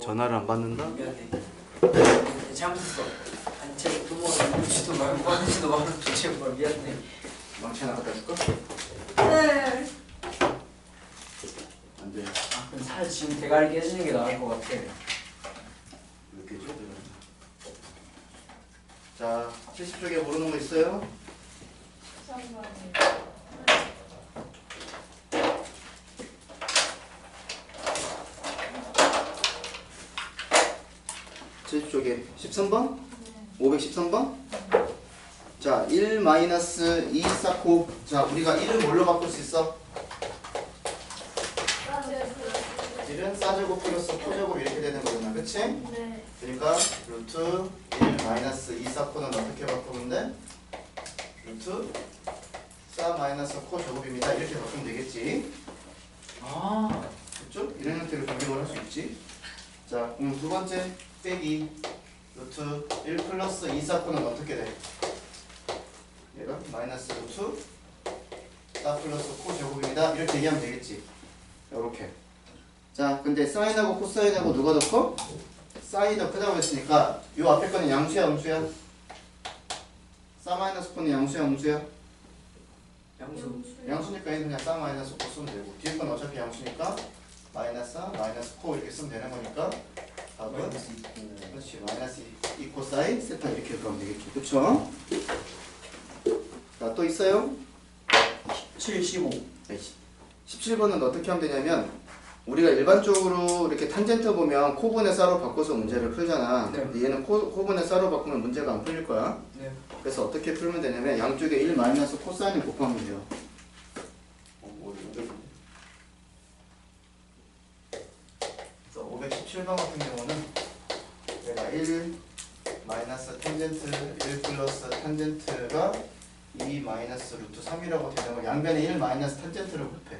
전화를 안 받는다? 미안해. 잘못했어. 단체 부모를 누르지도 말고 하는지도 말고 도대체 뭘 미안해. 망치 하나 갖다 줄까? 네. 안 돼. 아 그럼 차라리 지금 대가리 깨지는 게 나을 것 같아. 이렇게 줘. 자, 70쪽에 모르는 거 있어요? 쪽에 13번? 513번? 자, 1 마이너스 2 쌓고 자, 우리가 1을 뭘로 바꿀 수 있어? 1은 싸제곱 플러스 포제곱 이렇게 되는 거잖아, 그치? 네. 그러니까 루트 1 마이너스 2 쌓고는 어떻게 바꾸면 돼? 루트 싸 마이너스 코 제곱입니다. 이렇게 바꾸면 되겠지? 아. 됐죠? 이런 형태로 변경을 할 수 있지. 자, 그럼 두 번째 빼기 루트 1 플러스 2 쌓고는 어떻게 돼? 얘가 마이너스 루트 싸 플러스 코 제곱입니다. 이렇게 얘기하면 되겠지. 이렇게. 자, 근데 사인하고 코사인하고 누가 더 커? 사인이 더 크다고 했으니까 요 앞에 거는 양수야, 음수야? 싸 마이너스 코는 양수야, 음수야? 양수. 양수니까 얘는 그냥 싸 마이너스 코 쓰면 되고 뒤에 건 어차피 양수니까 마이너스 마이너스 코 이렇게 쓰면 되는 거니까 답은 그렇지 마이너스 2 코사인 세타 이렇게 그러면 되겠죠. 그쵸? 자, 또 있어요? 75. 17번은 어떻게 하면 되냐면 우리가 일반적으로 이렇게 탄젠트 보면 코분의 싸로 바꿔서 문제를 풀잖아. 네. 근데 얘는 코분의 싸로 바꾸면 문제가 안 풀릴 거야. 네. 그래서 어떻게 풀면 되냐면 양쪽에 1 마이너스 코사인을 곱하면 돼요. 그래서 517번 같은 경우는 내가 1 마이너스 탄젠트 1 플러스 탄젠트가 2 마이너스 루트 3이라고 되는 거 양변에 1 마이너스 탄젠트를 곱해.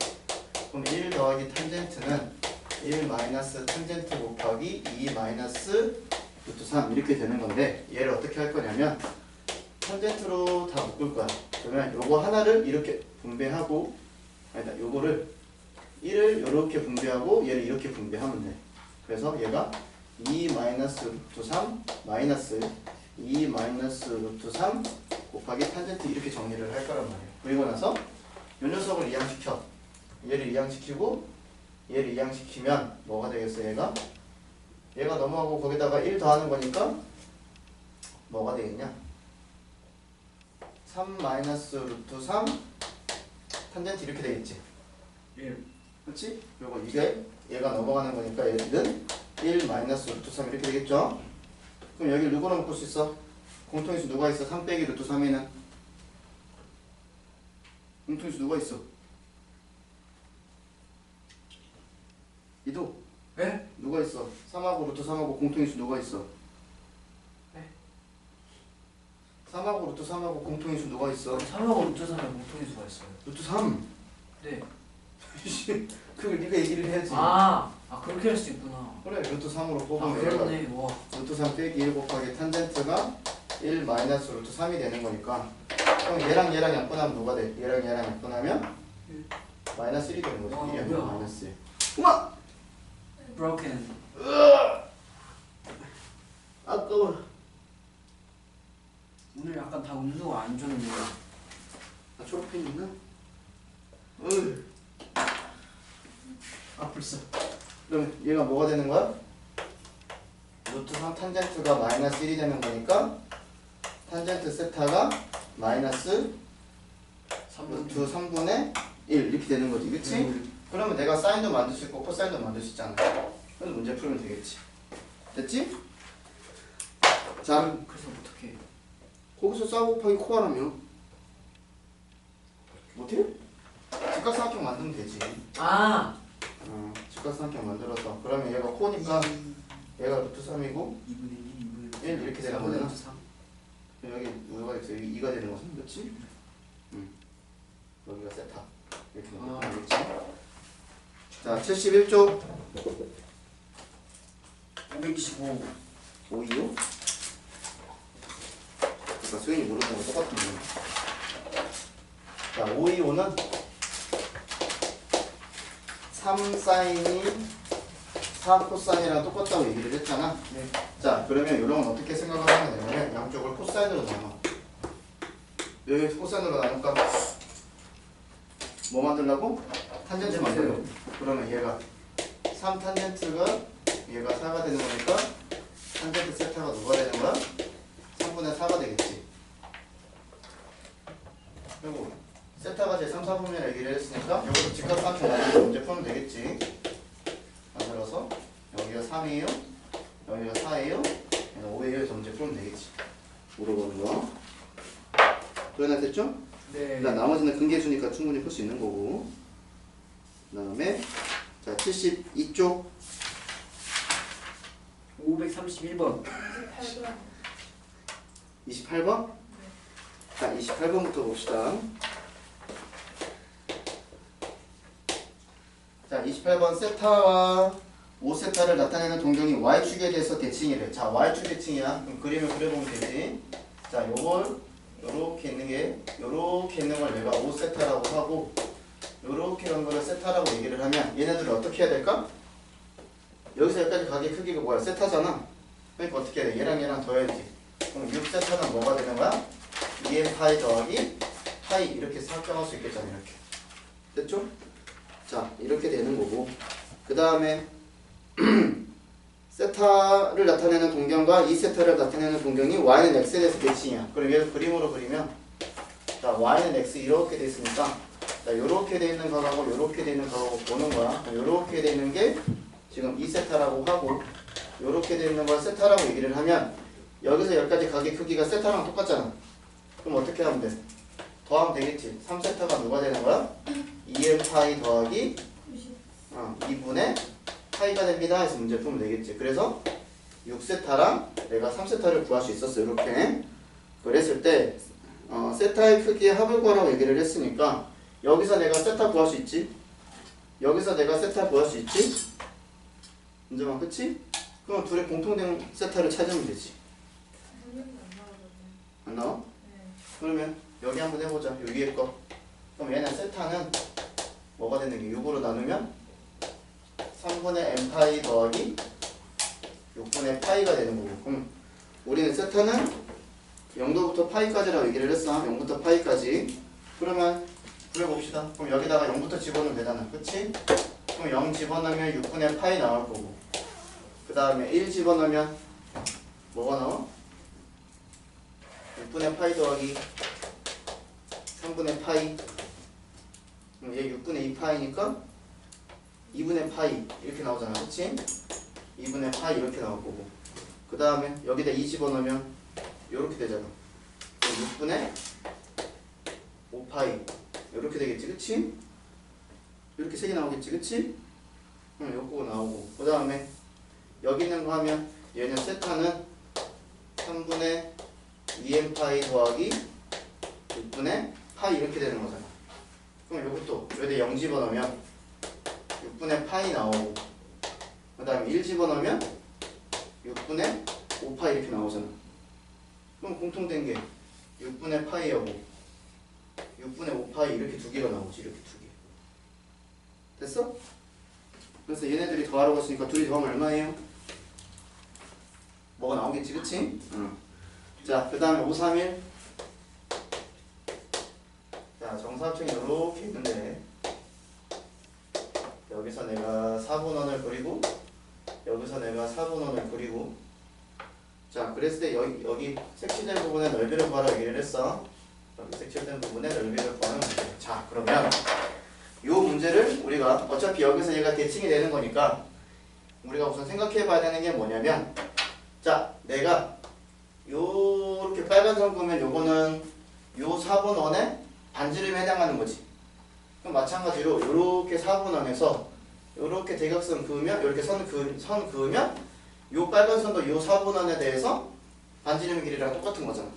그럼 1 더하기 탄젠트는 1 마이너스 탄젠트 곱하기 2 마이너스 루트 3 이렇게 되는 건데 얘를 어떻게 할 거냐면 탄젠트로 다 묶을 거야. 그러면 요거 하나를 이렇게 분배하고 아니다 요거를 1을 이렇게 분배하고 얘를 이렇게 분배하면 돼. 그래서 얘가 2 마이너스 루트 3 마이너스 2 마이너스 루트 3 곱하기 탄젠트 이렇게 정리를 할 거란 말이에요. 그리고 나서 요 녀석을 이항시켜. 얘를 이항시키고 얘를 이항시키면 뭐가 되겠어 얘가? 얘가 넘어가고 거기다가 1 더하는 거니까 뭐가 되겠냐? 3 마이너스 루트 3 탄젠트 이렇게 되겠지? 1. 그렇지? 그리고 이게 얘가 넘어가는 거니까 얘는 1 마이너스 루트 3 이렇게 되겠죠? 그럼 여기 누구로 묶을 수 있어? 공통인수 누가 있어? 3 빼기 루트 3에는 공통인수 누가 있어? 이도? 네? 누가 있어? 3하고 루트 3하고 공통인수 누가 있어? 네. 3하고 루트 3하고 공통인수 누가 있어? 3하고 루트 3에 공통인수가 있어요. 루트 3! 네. 그걸 네가 얘기를 해야지. 아 그렇게 할 수 있구나. 그래 루트 3으로 아 뽑으면 얘가 그러네. 와. 루트 3 빼기 1 곱하기 탄젠트가 1 마이너스 루트 3이 되는 거니까 그럼 얘랑 얘랑 약분하면 누가 돼? 얘랑 얘랑 약분하면 마이너스 1이 되는 거지. 와, 1이 아니라 뭐야. 마이너스 1. 우와! broken. 아까워. 오늘 약간 다 운수가 안 좋네요. 아, 초록펜 있나? 아 벌써. 그럼 얘가 뭐가 되는 거야? 루트 3 탄젠트가 마이너스 1이 되는 거니까 탄젠트 세타가 마이너스 3분. 루트 3분의 1 이렇게 되는 거지, 그치? 그러면 내가 사인도 만들 수 있고 코사인도 만들 수 있잖아. 그래서 문제 풀면 되겠지. 됐지? 자, 그래서 어떻게? 거기서 싸 곱하기 코 하라며 못해? 직각삼각형 만들면 되지. 아. 직각삼각형 만들어서 그러면 얘가 코니까 얘가 루트 3이고 2분의 2, 2분의 1 이렇게 되는 거잖아. 3. 여기 뭐가 있어? 여기 2가 되는 것은 그렇지? 여기가 세타 이렇게 넣으면 되겠지? 자, 71쪽 525. 525? 그러니까 수인이 모르는 거 똑같은 거. 자, 525는 3 사인이 4 코사인이랑 똑같다고 얘기를 했잖아. 네. 자, 그러면 이런 건 어떻게 생각을 하면 되냐면 양쪽을 코사인으로 나눠. 여기 코사인으로 나눌까? 뭐 만들려고? 탄젠트 만들려고. 그러면 얘가 3 탄젠트가 얘가 4가 되는 거니까 탄젠트 세타가 누가 되는 거야? 3분의 4가 되겠지. 그리고 세타가 제 3, 4분면을 얘기를 했으니까 이것도 직각삼각 만들어서 문제 풀면 되겠지. 만들어서 여기가 3이에요, 여기가 4예요, 여기가 5예요. 그래서 문제 풀면 되겠지. 물어보는 거. 그러나 됐죠? 네. 일단 나머지는 근계수니까 충분히 풀 수 있는 거고. 그 다음에 자 72쪽 531번. 28번? 자 28번부터 봅시다. 자 28번 세타와 5세타를 나타내는 동경이 y축에 대해서 대칭이래. 자 y축 대칭이야. 그럼 그림을 그려보면 되지. 자 요걸 요렇게 있는 게 요렇게 있는 걸 내가 5세타라고 하고 요렇게 있는 거를 세타라고 얘기를 하면 얘네들을 어떻게 해야 될까? 여기서 여기까지 가게 크기가 뭐야? 세타잖아. 그러니까 어떻게 해야 돼? 얘랑 얘랑 더해야지. 그럼 6세타는 뭐가 되는 거야? 2m 파이 더하기 파이 이렇게 합정할 수 있겠잖아. 이렇게 됐죠? 자 이렇게 되는 거고 그 다음에 세타를 나타내는 동경과 2세타를 나타내는 동경이 y는 x에 대해서 대칭이야. 그럼 얘를 그림으로 그리면 자 y는 x 이렇게 돼 있으니까 자 요렇게 돼 있는 거하고 요렇게 돼 있는 거하고 보는 거야. 요렇게 돼 있는 게 지금 2세타라고 하고 요렇게 돼 있는 걸 세타라고 얘기를 하면 여기서 여기까지 가게 크기가 세타랑 똑같잖아. 그럼 어떻게 하면 돼? 더하면 되겠지. 3세타가 누가 되는 거야? 2m 파이 더하기 2분의 파이가 됩니다. 해서 문제 풀면 되겠지. 그래서 6세타랑 내가 3세타를 구할 수 있었어. 이렇게. 그랬을 때 세타의 크기의 합을 구하라고 얘기를 했으니까 여기서 내가 세타 구할 수 있지. 여기서 내가 세타 구할 수 있지. 문제만 그치? 그럼 둘의 공통된 세타를 찾으면 되지. 안 나와? 그러면 여기 한번 해보자. 요 위에 거. 그럼 얘는 세타는 뭐가 되는 게 6으로 나누면 3분의 m 파이 더하기 6분의 파이가 되는 거고. 그럼 우리는 세타는 0도부터 파이까지라고 얘기를 했어. 0부터 파이까지. 그러면 그려봅시다. 그럼 여기다가 0부터 집어넣으면 되잖아. 그치? 그럼 0 집어넣으면 6분의 파이 나올 거고. 그 다음에 1 집어넣으면 뭐가 나와? 6분의 파이 더하기 3분의 파이. 그럼 얘 6분의 2 파이니까 2분의 파이 이렇게 나오잖아. 그치? 2분의 파이 이렇게 나올 거고. 그 다음에 여기다 2 집어넣으면 이렇게 되잖아. 그럼 6분의 5 파이 이렇게 되겠지. 그치? 이렇게 3개 나오겠지. 그치? 그럼 요거 나오고. 그 다음에 여기 있는 거 하면 얘는 세타는 3분의 2m 파이 더하기 6분의 파이 이렇게 되는 거잖아. 그럼 이것도 여기다 0 집어넣으면 6분의 파이 나오고 그 다음에 1 집어넣으면 6분의 5파이 이렇게 나오잖아. 그럼 공통된 게 6분의 파이하고 6분의 5파이 이렇게 두 개가 나오지. 이렇게 두 개. 됐어? 그래서 얘네들이 더하라고 했으니까 둘이 더하면 얼마예요? 뭐가 나오겠지. 그치? 응. 자, 그 다음에 5, 3, 1. 자, 정사각형이 이렇게 있는데 여기서 내가 4분원을 그리고 여기서 내가 4분원을 그리고 자, 그랬을 때 여기 색칠된 부분의 넓이를 구하라고 얘기를 했어. 여기 색칠된 부분의 넓이를 구하는 문제. 자, 그러면 이 문제를 우리가 어차피 여기서 얘가 대칭이 되는 거니까 우리가 우선 생각해 봐야 되는 게 뭐냐면 자, 내가 요렇게 빨간 선 그으면 요거는 요 4분원의 반지름에 해당하는 거지. 그럼 마찬가지로 요렇게 4분원에서 요렇게 대각선 그으면 요렇게 선 그으면 요 빨간 선도 요 4분원에 대해서 반지름 길이랑 똑같은 거잖아.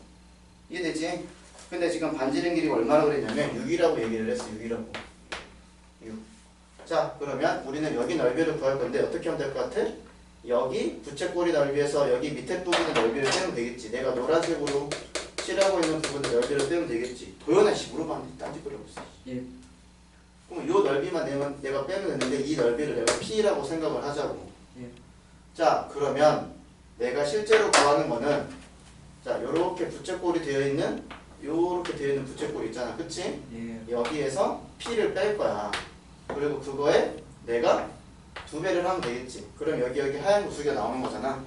이해되지? 근데 지금 반지름 길이가 얼마나 그랬냐면 6이라고 얘기를 했어. 6이라고. 6. 자, 그러면 우리는 여기 넓이를 구할 건데 어떻게 하면 될 것 같아? 여기 부채꼴이 넓이에서 여기 밑에 부분의 넓이를 빼면 되겠지. 내가 노란색으로 칠하고 있는 부분의 넓이를 빼면 되겠지. 도연아 씨 물어봤는데 딴짓거리하고 있어. 예. 그럼 이 넓이만 내가 빼면 되는데 이 넓이를 내가 P라고 생각을 하자고. 예. 자, 그러면 내가 실제로 구하는 거는 자, 요렇게 부채꼴이 되어 있는 요렇게 되어 있는 부채꼴 있잖아. 그치? 예. 여기에서 P를 뺄 거야. 그리고 그거에 내가 2배를 하면 되겠지. 그럼 여기 하얀 구슬기가 나오는 거잖아.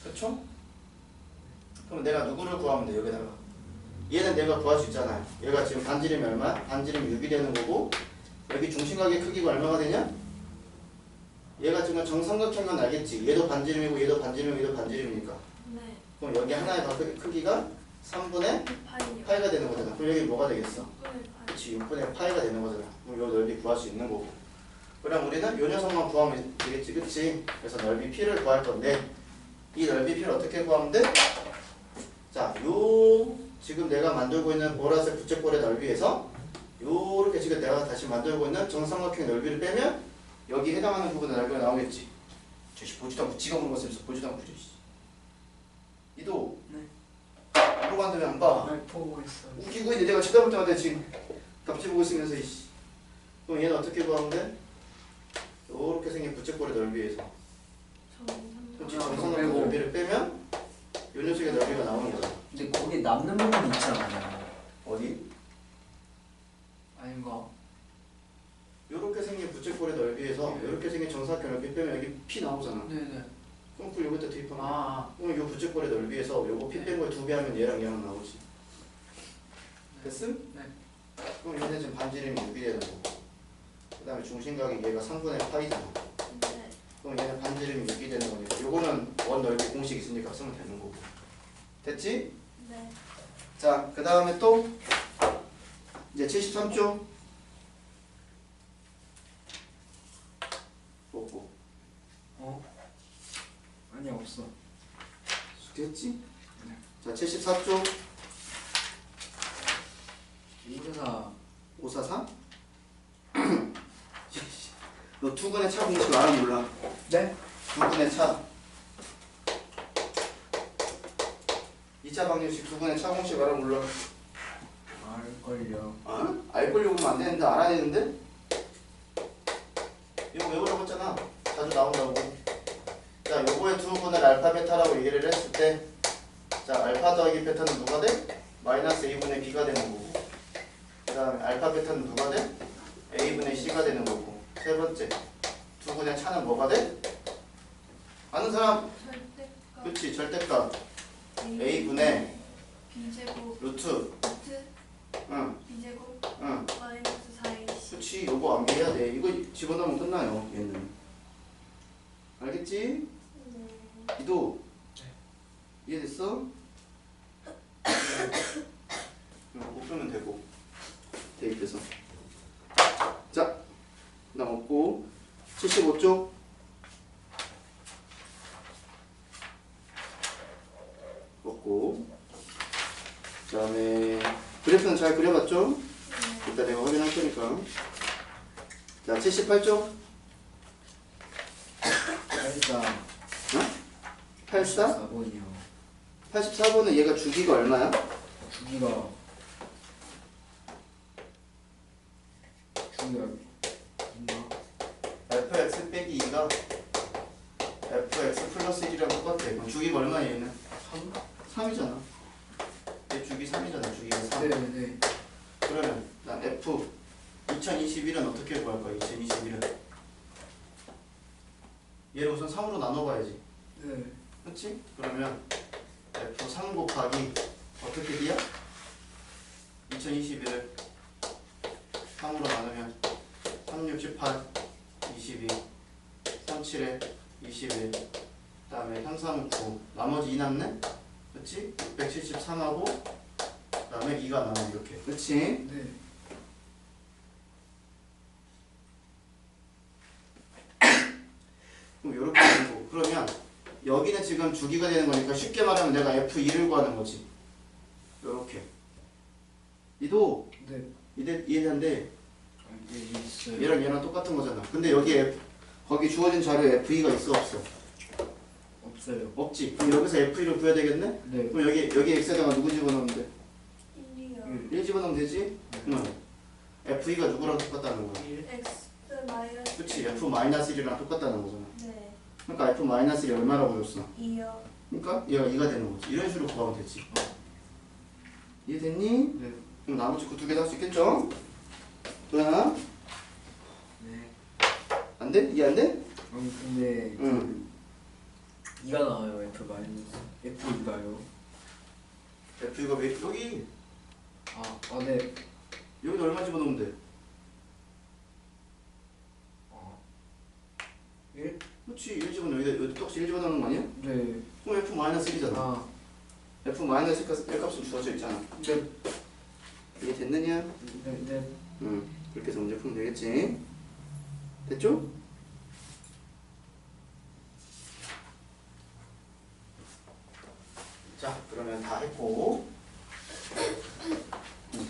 그쵸? 그럼 내가 누구를 구하면 돼? 여기다가 얘는 내가 구할 수 있잖아요. 얘가 지금 반지름이 얼마? 반지름이 6이 되는 거고 여기 중심각의 크기가 얼마가 되냐? 얘가 지금 정삼각형은 알겠지? 얘도 반지름이고 얘도 반지름이고 얘도 반지름이니까 네. 그럼 여기 하나의 크기가 3분의 파이요. 파이가 되는 거잖아. 그럼 여기 뭐가 되겠어? 6분의 파이. 그치, 6분의 파이가 되는 거잖아. 그럼 요 넓이 구할 수 있는 거고. 그럼 우리는 요 녀석만 구하면 되겠지, 그치? 그래서 넓이 P를 구할 건데 이 넓이 P를 어떻게 구하면 돼? 자, 요 지금 내가 만들고 있는 보라색 부채꼴의 넓이에서 요렇게 지금 내가 다시 만들고 있는 정삼각형의 넓이를 빼면 여기 해당하는 부분의 넓이가 나오겠지. 저씨 보지도 않고 지가 물어봤으면서 보지도 않고 그래. 이도 네. 물어봤는데 왜 안 봐? 보고 있어. 웃기고 있는데 내가 쳐다볼 때마다 지금 답지 보고 있으면서 이씨. 그럼 얘는 어떻게 구하면 돼? 요렇게 생긴 부채꼴의 넓이에서 그렇지, 정삼각형 넓이를 빼면 요 녀석의 넓이가 나오는 거잖아. 근데 거기 남는 부분 있지 않나요? 어디? 아닌가? 요렇게 생긴 부채꼴의 넓이에서 요렇게 생긴 정사각형 넓이 빼면 여기 P 나오잖아. 네네. 그럼 그걸 여기다 대입하면 아. 그럼 요 부채꼴의 넓이에서 요거 P 뺀 거에 2배 하면 얘랑 나오지. 됐음? 네. 그럼 얘는 지금 반지름이 6이 되는 거고 그 다음에 중심각이 얘가 3분의 파이잖아. 네. 그럼 얘는 반지름이 6이 되는 거니까 요거는 원 넓이 공식 있으니까 쓰면 되는 거고. 됐지? 네. 자, 그 다음에 또 이제 73쪽 뽑고 어? 아니 없어. 됐지? 네. 자, 74쪽 544. 544 너 두근의 차 공식 알아 몰라? 네? 두근의 차 2차 방정식 두근의 차 공식 알아 몰라? 알걸요. 아? 알걸요 그러면 안 되는데 알아야 되는데? 이거 외우라고 했잖아. 자주 나온다고. 자, 요거의 두 분을 알파 베타라고 얘기를 했을 때 자, 알파 더하기 베타는 누가 돼? 마이너스 A분의 B가 되는 거고 그 다음에 알파 베타는 누가 돼? A분의 C가 되는 거고 세 번째 두 분의 차는 뭐가 돼? 아는 사람? 절대값 그치, 절대값 A분의 B제곱 루트 루트 응, B제곱 응. 마이너스 4AC. 그치, 요거 암기해야 돼. 이거 집어넣으면 끝나요, 얘는. 알겠지? 네. 이도 이해됐어? 못 풀면 되고 대입해서 자, 나 없고 75쪽 없고 그 다음에 그래프는 잘 그려봤죠? 네. 이따 내가 확인할 테니까 자, 78쪽 84. 84? 4번이요. 84번은 얘가 주기가 얼마야? 주기가 있나? fx 빼기 2가 fx 플러스 1이랑 똑같아. 그럼 주기가 얼마야 얘는? 3? 3이잖아. 얘 주기 3이잖아. 주기가 3. 네네. 그러면 난 f 2021은 어떻게 구할 거야? 2021은 얘를 우선 3으로 나눠봐야지. 네. 그렇지? 그러면 f3 곱하기 어떻게 돼야? 2021을 3으로 나누면 3, 6, 18, 22, 3, 7에 21, 그 다음에 3, 3, 9, 나머지 2 남네? 그치? 673하고 그 다음에 2가 남아 이렇게. 그치? 네. 그럼 이렇게 되고 그러면 여기는 지금 주기가 되는 거니까 쉽게 말하면 내가 F2를 구하는 거지. 이렇게. 이도 네. 이해되는데 이게 있어요. 얘랑 얘랑 똑같은 거잖아. 근데 여기에 거기 주어진 자료에 F2가 있어 없어? 없어요. 없지. 그럼 여기서 F2를 구해야 되겠네? 네. 그럼 여기 X에다가 누구 집어넣으면 돼? 1이요. 1 집어넣으면 되지? 응. F2가 누구랑 똑같다는 거야? 1. X 마이너스. 그치, F-1이랑 똑같다는 거잖아. 네. 그러니까 F-1이 얼마라고 줬어? 2요. 그러니까 얘가 2가 되는 거지. 이런 식으로 구하면 되지. 이해됐니? 네. 그럼 나머지 그 두 개 다 할 수 있겠죠? 또 하나? 네. 안 돼? 이해 안 돼? 아니 근데 응. 2가 나와요. F 마이너스 F2가요. F 이거 왜 여기 네. 여기도 얼마 집어넣으면 돼? 1? 그렇지. 1 집어넣으면 여기 똑같이 1 집어넣는 거 아니야? 네. 그럼 F-1이잖아. F-1 값은 주어져 있잖아. 네. 이해 됐느냐? 네. 응. 그렇게 해서 문제 풀면 되겠지. 됐죠? 자, 그러면 다 했고.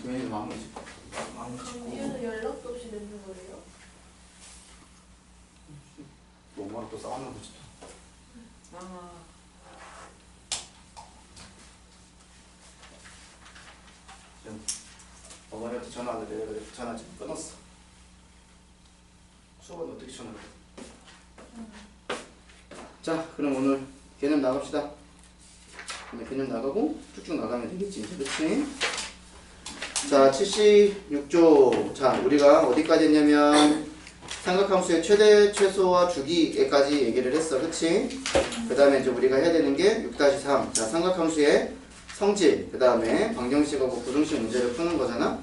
도현이도 마무리 짓고. 강규는 연락도 없이 내는 거예요? 또 엄마랑 또 싸웠나 보지. 어머니한테 전화 왔는데 내가 전화 지금 끊었어. 수업은 어떻게 전화를 해? 자, 그럼 오늘 개념 나갑시다. 오늘 개념 나가고 쭉쭉 나가면 되겠지, 이제. 그치? 자, 76조. 자, 우리가 어디까지 했냐면 삼각함수의 최대, 최소와 주기에까지 얘기를 했어. 그치? 그 다음에 이제 우리가 해야 되는 게 6-3. 자, 삼각함수의 성질, 그 다음에 방정식하고 부등식 문제를 푸는 거잖아.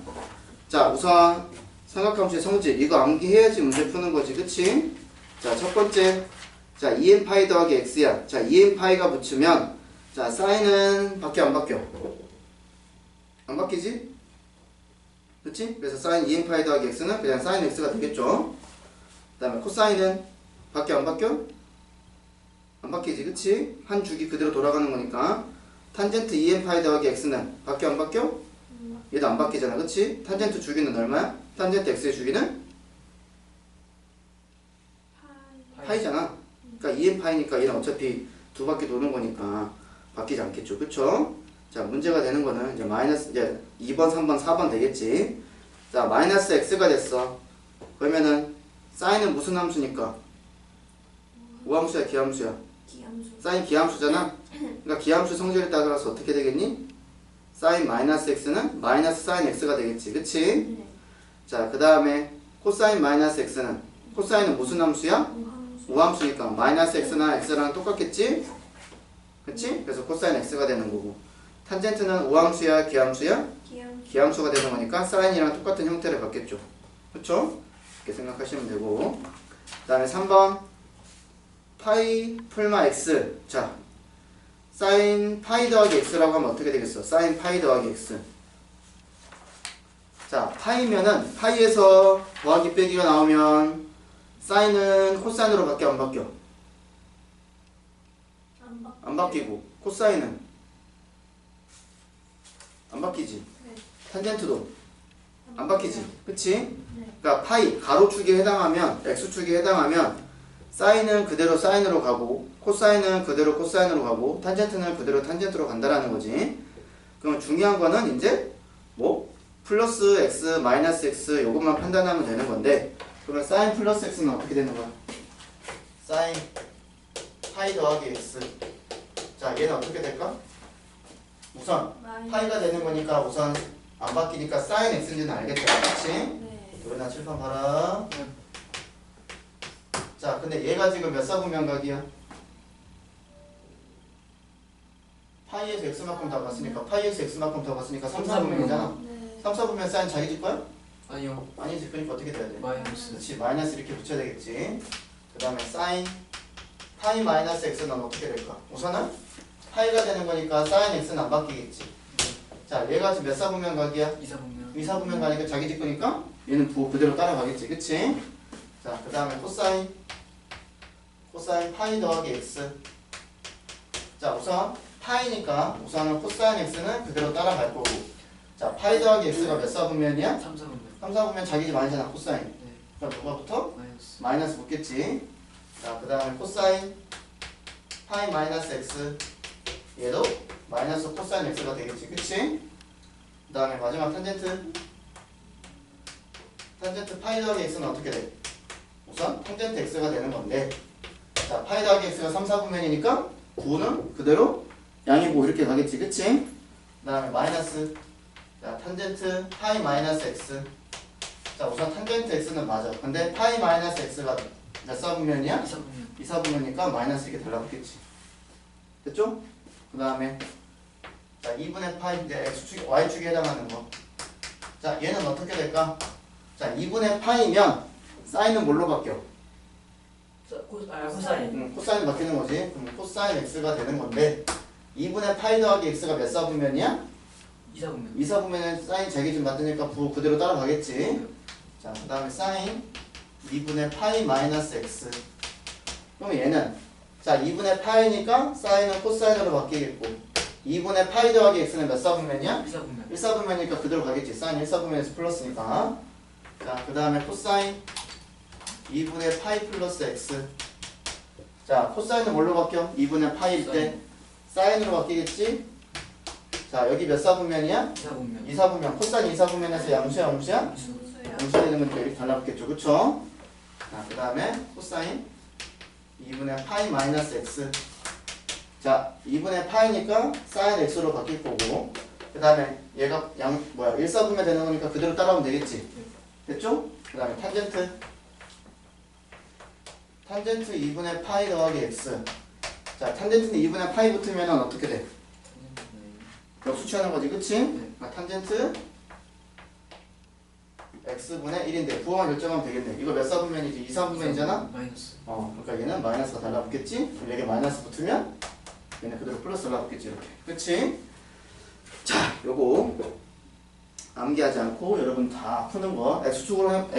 자, 우선 삼각함수의 성질, 이거 암기해야지 문제 푸는 거지. 그치? 자, 첫 번째. 자, 2n파이 더하기 x야. 자, 2n파이가 붙으면 자, 사인은 바뀌어 안 바뀌어? 안 바뀌지? 그치? 그래서 사인 2n파이 더하기 x는 그냥 사인 x가 되겠죠. 그 다음에 코사인은 바뀌어 안 바뀌어? 안 바뀌지. 그치? 한 주기 그대로 돌아가는 거니까. 탄젠트 2n파이 더하기 x는 바뀌어 안 바뀌어? 얘도 안 바뀌잖아. 그치? 탄젠트 주기는 얼마야? 탄젠트 x의 주기는? 파이잖아. 그러니까 2n파이니까 얘는 어차피 두 바퀴 도는 거니까 바뀌지 않겠죠. 그쵸? 자, 문제가 되는 거는 이제 마이너스, 이제 2번, 3번, 4번 되겠지. 자, 마이너스 x가 됐어. 그러면은 사인은 무슨 함수니까? 우함수야, 기함수야? 기함수. 사인 기함수잖아. 그러니까 기함수 성질에 따라서 어떻게 되겠니? 사인 마이너스 x는 마이너스 사인 x가 되겠지. 그치? 네. 자, 그 다음에 코사인 마이너스 x는 코사인은 무슨 함수야? 우함수. 우함수니까 마이너스 x나 x랑 똑같겠지? 그치? 그래서 코사인 x가 되는 거고 탄젠트는 우함수야, 기함수야? 기함수. 기함수가 되는 거니까 사인이랑 똑같은 형태를 갖겠죠. 그쵸? 이렇게 생각하시면 되고 그 다음에 3번 파이 풀마 x. 자, 사인 파이 더하기 x라고 하면 어떻게 되겠어? 사인 파이 더하기 x. 자, 파이면은 파이에서 더하기 빼기가 나오면 사인은 코사인으로 바뀌어 안 바뀌어? 안 바뀌고 코사인은 안 바뀌지. 네. 탄젠트도 안 바뀌지. 그치? 네. 그러니까 파이 가로축에 해당하면 x축에 해당하면 사인은 그대로 사인으로 가고 코사인은 그대로 코사인으로 가고 탄젠트는 그대로 탄젠트로 간다라는 거지. 그럼 중요한 거는 이제 뭐 플러스 x 마이너스 x 요것만 판단하면 되는 건데 그러면 사인 플러스 x는 어떻게 되는 거야? 사인 파이 더하기 x. 자, 얘는 어떻게 될까? 우선 파이가 되는 거니까 우선 안 바뀌니까 사인 x인지는 알겠죠? 그치? 네. 도현아 칠판 봐라. 자, 근데 얘가 지금 몇 사분면각이야? 파이에서 x만큼 더 갔으니까 파이에서 x만큼 더 갔으니까 3사분면이잖아. 네. 3사분면 사인 자기 집 거야? 아니요. 아니지. 그러니까 어떻게 돼야 돼? 마이너스. 그렇지. 마이너스 이렇게 붙여야 되겠지. 그 다음에 사인 파이 마이너스 x는 어떻게 될까? 우선은 파이가 되는 거니까 사인 x는 안 바뀌겠지. 자, 얘가 지금 몇 사분면각이야? 2사분면. 2사분면 가니까 자기 집 거니까 얘는 부호 그대로 따라가겠지. 그치? 자, 그 다음에 코사인 파이 더하기 x. 자, 우선 파이니까 우선은 코사인 x는 그대로 따라갈 거고 자, 파이 더하기 x가 몇 사분면이야? 3사분면. 3사분면 자기 집 아니잖아. 코사인. 네. 그럼 누가 붙어? 마이너스. 마이너스 붙겠지. 자, 그 다음에 코사인 파이 마이너스 x. 얘도 마이너스 코사인 x가 되겠지. 그치? 그 다음에 마지막 탄젠트 파이 더하기 x는 어떻게 돼? 우선 탄젠트 x가 되는 건데 자, 파이 더하기 x가 3, 4분면이니까 9는 그대로 양이고 이렇게 가겠지, 그치? 그 다음에 마이너스, 자, 탄젠트 파이 마이너스 x. 자, 우선 탄젠트 x는 맞아. 근데 파이 마이너스 x가 몇 사분면이야? 2사분면. 2, 4분면이니까 마이너스 이게 달라붙겠지. 됐죠? 그 다음에 자, 2분의 파이 이제 x축, y축에 해당하는 거. 자, 얘는 어떻게 될까? 자, 2분의 파이면 사인은 뭘로 바뀌어? 코사인. 코사인 바뀌는 거지. 그럼 코사인 x가 되는 건데 2분의 파이 더하기 x가 몇 사분면이야? 2사분면. 2, 4분면은 사인 제기준 맞으니까 부 그대로 따라가겠지. 자, 그 다음에 사인 2분의 파이 마이너스 x. 그럼 얘는 자, 2분의 파이니까 사인은 코사인으로 바뀌겠고 2분의 파이 더하기 x는 몇 사분면이야? 2사분면. 1사분면이니까 그대로 가겠지. 사인 1사분면에서 플러스니까. 자, 그 다음에 코사인 2분의 파이 플러스 x. 자, 코사인은 뭘로 바뀌어? 2분의 파이일 때 사인으로 바뀌겠지? 자, 여기 몇 사분면이야? 2사분면. 2사분면. 코사인 2사분면에서 양수야, 양수야? 무수요. 양수야 되는 거니까 이렇게 달라붙겠죠, 그쵸? 자, 그 다음에 코사인 2분의 파이 마이너스 x. 자, 2분의 파이니까 사인 x로 바뀔 거고 그 다음에 얘가 1사분면 되는 거니까 그대로 따라오면 되겠지. 됐죠? 그 다음에 탄젠트 2분의 파이 더하기 x. 자, 탄젠트는 2분의 파이 붙으면 어떻게 돼? 역수 취하는 거지, 그치? 네. 탄젠트 x분의 1인데 부호만 결정하면 되겠네. 이거 몇 사분면이지? 2사분면이잖아? 마이너스. 그러니까 얘는 마이너스가 달라붙겠지? 그럼 여기 마이너스 붙으면 얘는 그대로 플러스 달라붙겠지, 이렇게. 그치? 자, 요거 암기하지 않고 여러분 다 푸는 거. x축이면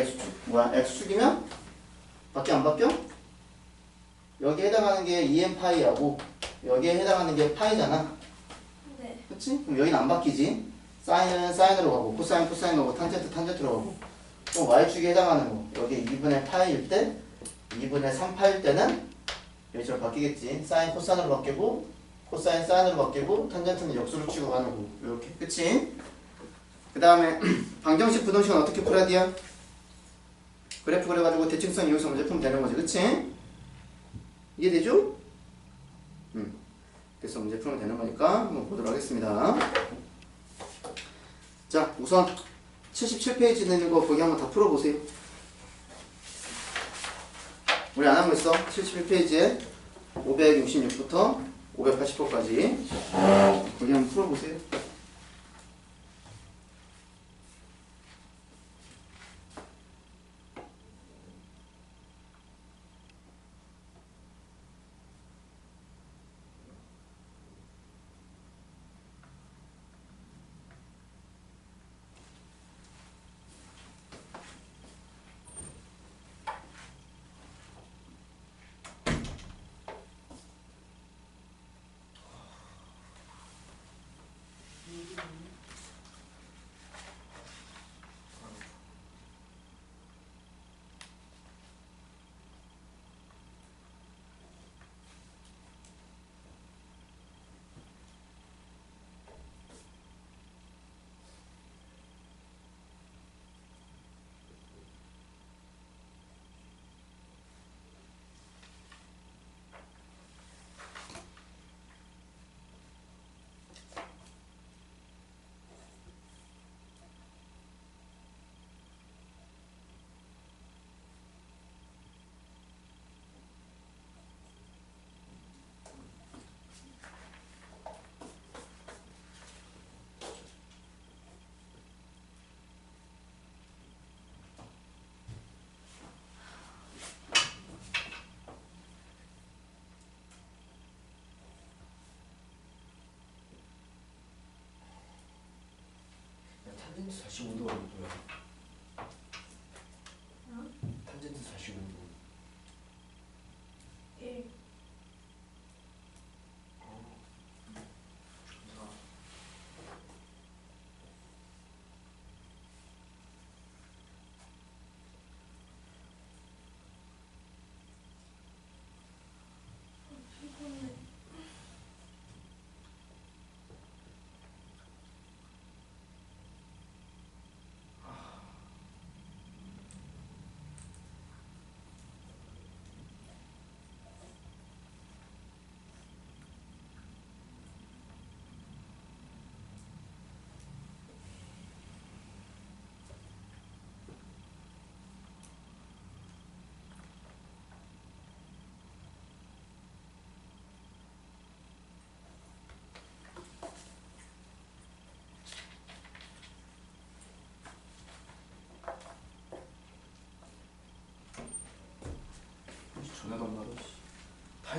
밖에 안 바뀌어? 여기에 해당하는 게 2n 파이하고 여기에 해당하는 게 파이잖아. 네. 그치? 그럼 여기는 안 바뀌지. 사인은 사인으로 가고 코사인 코사인으로 가고 탄젠트 탄젠트로 가고. 그럼 y축에 해당하는 거 여기 2분의 파이일 때 2분의 3파일 때는 여기처럼 바뀌겠지. 사인 코사인으로 바뀌고 코사인 사인으로 바뀌고 탄젠트는 역수로 치고 가는 거고 이렇게. 그치? 그 다음에 방정식 부등식은 어떻게 풀어야 돼요? 그래프 그려가지고 대칭성 이용해서 문제 풀면 되는 거지. 그치? 이해되죠? 그래서 문제 풀면 되는 거니까 한번 보도록 하겠습니다. 자, 우선 77페이지에 있는 거 거기 한번 다 풀어보세요. 우리 안 한 거 있어? 71페이지에 566부터 580호까지 거기 한번 풀어보세요. 탄젠트 45도가 뭐야? 어? 탄젠트 45도. 1. 피곤해.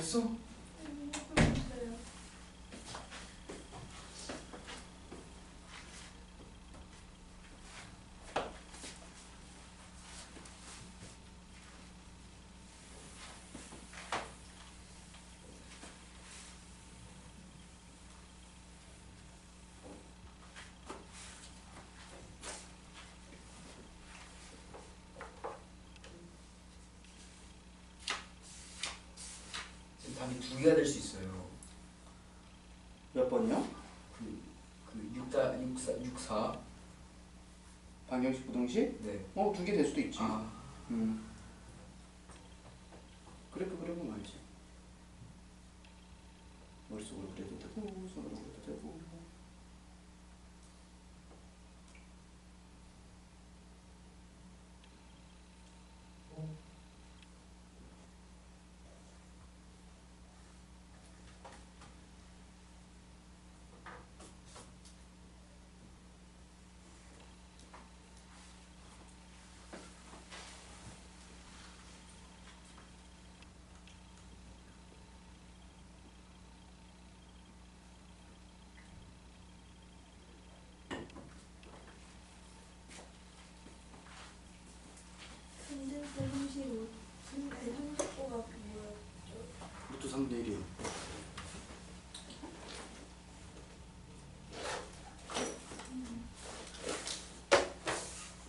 했어? 있어요. 지금 답이 두 개가 될 수 있어요. 몇 번이요? 그 64. 방정식 부등식? 네. 2개 될 수도 있지. 아, 그래프 그려보면 알지. 머릿속으로 그려도 되고 손으로 그려도 되고. 텐젠트 35. 근데 35가 뭐였죠? 루트 3분의 1이요.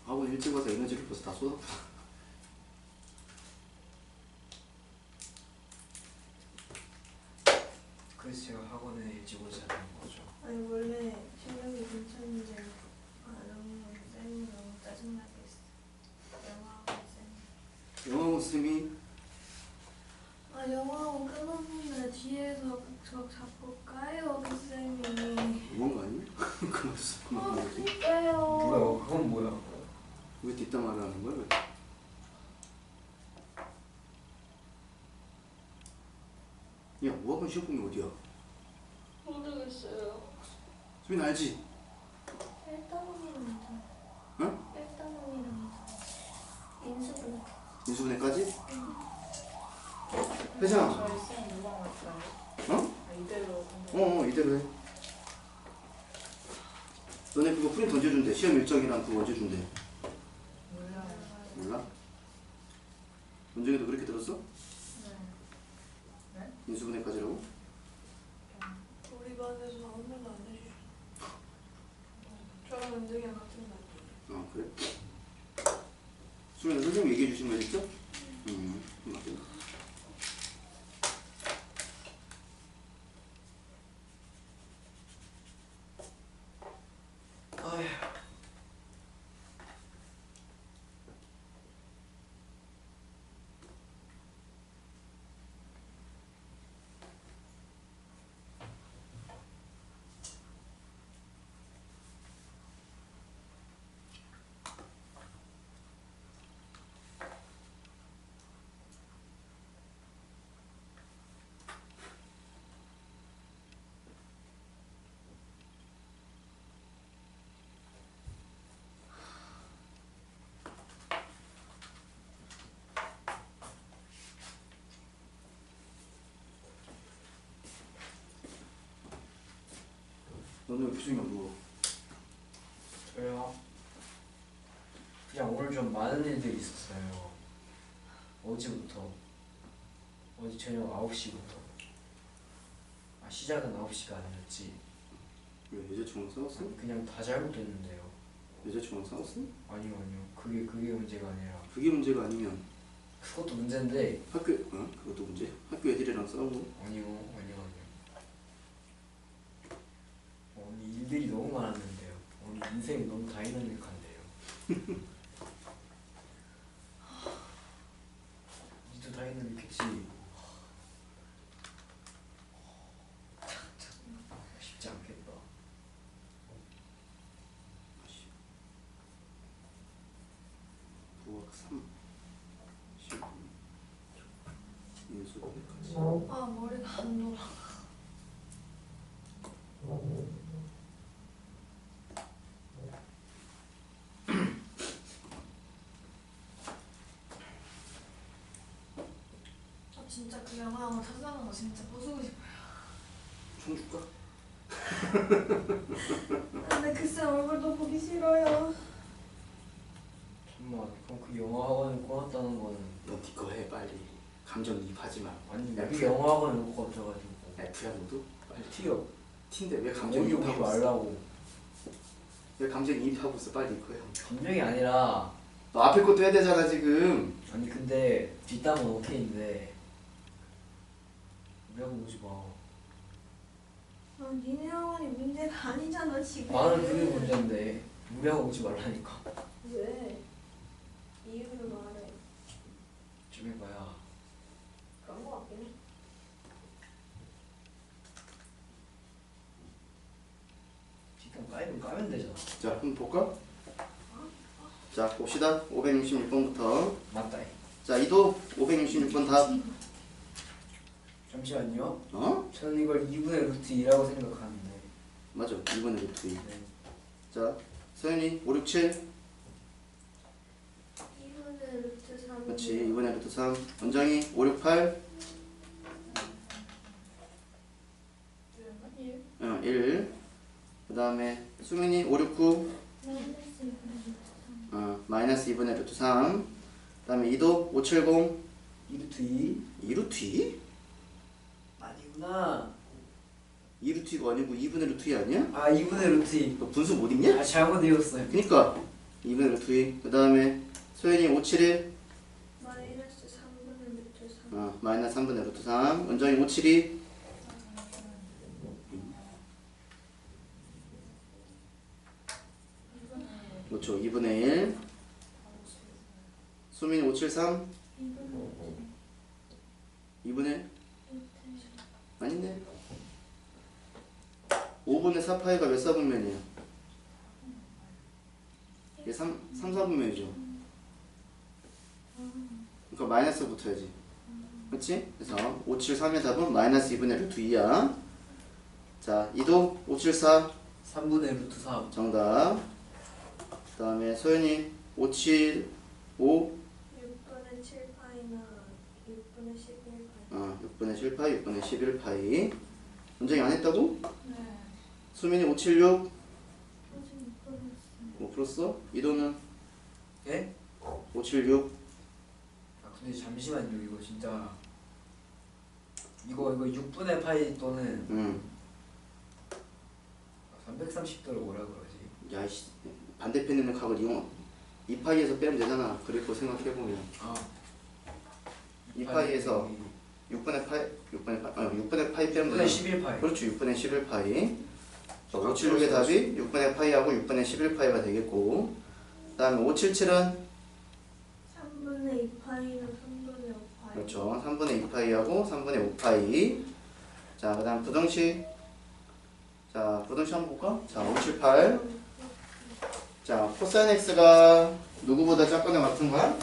학원 일찍 와서 에너지를 벌써 다 쏟았다. 그래서 제가 학원에 일찍 오지 않는 거죠. 아니 원래 실력이 괜찮은데 너무 쌤이 너무 짜증나게 했어. 영어학원 쌤. 영어학원 쌤이 영어학원 끊었는데 뒤에서 저 자꾸 까요 그 쌤이. 너무한 거 아니야? 그만했어. 그니까요. 뭐야? 그건 뭐야? 왜 뒷담화를 하는 거야? 왜? 야, 뭐학원 시험 본게 어디야? 모르겠어요. 수빈 알지? 일단원이랑 응? 일단원이랑 인수분. 인수분해까지? 회장. 저희 쌤 누가 맞아요? 어? 이대로 근데 이대로 해. 너네 그거 프린트 언제 준대? 시험 일정이랑 그거 언제 준대? 몰라요. 몰라? 원정이도 그렇게 들었어? 네. 인수분해까지라고? 우리 반에서 아무 말도 안 해주셨어. 저랑 은정이랑 같은 반. 그래? 수빈아 선생님 얘기해 주신 거 있죠? 맞겠다. 아휴. 너는 왜 표정이 안 보여? 저요? 그냥 오늘 좀 많은 일들이 있었어요. 어제부터. 어제 저녁 9시부터. 시작은 9시가 아니었지. 왜 여자친구랑 싸웠어? 그냥 다 잘못됐는데요. 여자친구랑 싸웠어? 아니요. 그게 문제가 아니라. 그게 문제가 아니면 그것도 문제인데. 그것도 문제? 학교 애들이랑 싸운 거? 아니요. 오늘 일들이 너무 많았는데요. 오늘 인생이 너무 다이나믹한데요. 니도 다이나믹했지. 쉽지 않겠다. 부학 3 인수분해까지. 머리가 안 돌아. 진짜 그 영화 찾아가는 거 진짜 부수고 싶어요. 총 줄까? 근데 그쌤 얼굴도 보기 싫어요. 정말 그럼 그 영어 학원을 끊었다는 거는 너니거 해 빨리. 감정이입하지 마. 아니 F. 우리 영어 학원을 놓고 없어가지고 F야 너도? 빨리. 튀어. T인데 왜 여기 오지 감정이입하고 있어? 말라고. 왜 감정이입하고 있어? 빨리 이거 해. 감정이 아니라 너 앞에 것도 해야 되잖아 지금. 아니 근데 뒷담은 오케이인데 우리 학원 오지 마. 니네 학원이 문제가 아니잖아 지금. 나는 그게 문제인데 우리 학원 오지 말라니까. 왜? 이유를 말해. 좀 해봐야. 그런 거 같긴 해. 뒷담 까면 되잖아. 자 한번 볼까? 자 봅시다. 566번부터. 맞다. 자 이도 566번 답. 잠시만요. 어? 저는 이걸 2분의 루트 2라고 생각하는데. 맞아. 2번의 루트 2. 네. 자 서윤이 5, 6, 7. 2분의 루트 3. 그렇지. 2번의 루트 3. 원장이 5, 6, 8. 1. 1. 그 다음에 수민이 5, 6, 9. 마이너스 2분의 루트 3. 마이너스 2분의 루트 3. 그 다음에 2도 5, 7, 0. 2루트 2? 2루트 2? 아니구나. 2루트 2가 아니고 2분의 루트 2 아니야? 아 2분의 루트 2. 너 분수 못 읽냐? 아 잘못 읽었어요. 그니까 2분의 루트 2. 그 다음에 소연이 5, 7, 1. 마이너스 3분의 루트 3. 마이너스 3분의 루트 3. 원장이 5, 7, 2. 그렇죠. 2분의 1. 수민이 5, 7, 3. 2분의 아닌데 5분의 4파이가 몇 사분면이야? 이게 3, 4분면이죠. 그러니까 마이너스 붙어야지. 그렇지? 그래서 5, 7, 3의 답은 마이너스 2분의 루트 2야. 자 2도 5, 7, 4 3분의 루트 3. 정답. 그 다음에 소연이 5, 7, 5 6분의 7파이나 6분의 11파이. 6분의 7파이, 6분의 11파이. 원장이 안 했다고? 네. 수민이 5, 7, 6 아직 못 보냈어요. 5 풀었어? 이도는 예? 5, 7, 6 아 근데 잠시만요. 이거 진짜 이거 6분의 파이 또는 330도를 뭐라 그러지? 야이씨 반대편 있는 각을 이용 2파이에서 빼면 되잖아. 그리고 생각해보면 아 2파이에서 6분의 파이 6분의 파이 빼면 6분의 되잖아. 11파이. 그렇죠. 6분의 11파이. 5, 7, 6의 답이 6분의 파이하고 6분의 11파이가 되겠고, 그 다음에 5, 7, 7은 3분의 2파이나 3분의 5파이. 그렇죠. 3분의 2파이하고 3분의 5파이. 자, 그 다음 부등식. 자, 부등식 한번 볼까? 자, 5, 7, 8. 자, 코사인 x가 누구보다 작거나 같은 거야?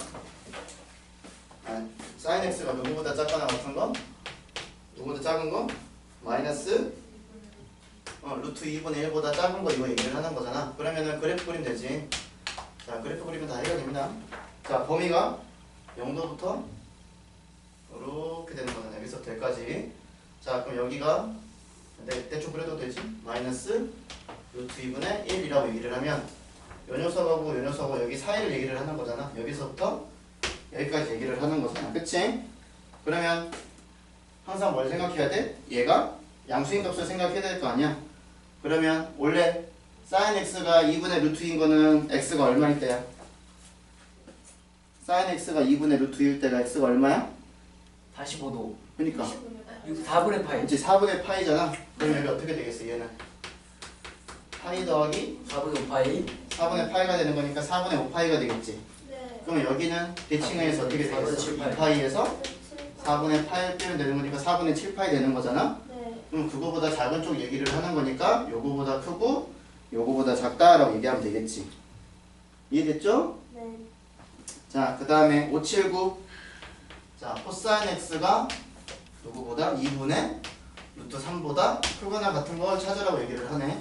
사인 x가 누구보다 작거나 같은 거? 누구보다 작은 거? 마이너스 루트 2분의 1보다 작은 거 이거 얘기를 하는 거잖아. 그러면은 그래프 그리면 되지. 자, 그래프 그리면 다 해결됩니다. 자, 범위가 0도부터 이렇게 되는 거잖아. 여기서부터 여기까지. 자, 그럼 여기가 대충 그래도 되지. 마이너스 루트 2분의 1이라고 얘기를 하면 요 녀석하고 요 녀석하고 여기 사이를 얘기를 하는 거잖아. 여기서부터 여기까지 얘기를 하는 거잖아. 그치? 그러면 항상 뭘 생각해야 돼? 얘가 양수인 값을 생각해야 될 거 아니야? 그러면 원래 sin x가 2분의 루트 2인 거는 x가 얼마일 때야? sin x가 2분의 루트 2일 때가 x가 얼마야? 45도. 그러니까 4분의 파이. 이제 4분의 파이잖아. 그럼 여기 어떻게 되겠어? 얘는 파이 더하기 4분의 5파이. 4분의 파이가 되는 거니까 4분의 5파이가 되겠지. 네. 그러면 여기는 대칭해서 어떻게 되겠어? 4분의 7파이. 2파이에서 4분의 파이 빼면 되는 거니까 4분의 7파이 되는 거잖아. 네. 그럼 그거보다 작은 쪽 얘기를 하는 거니까 요거보다 크고 요거보다 작다라고 얘기하면 되겠지. 이해됐죠? 네. 자, 그 다음에 579. 자, 코사인 x가 누구보다 2분의 루트 3보다 크거나 같은 걸 찾으라고 얘기를 하네.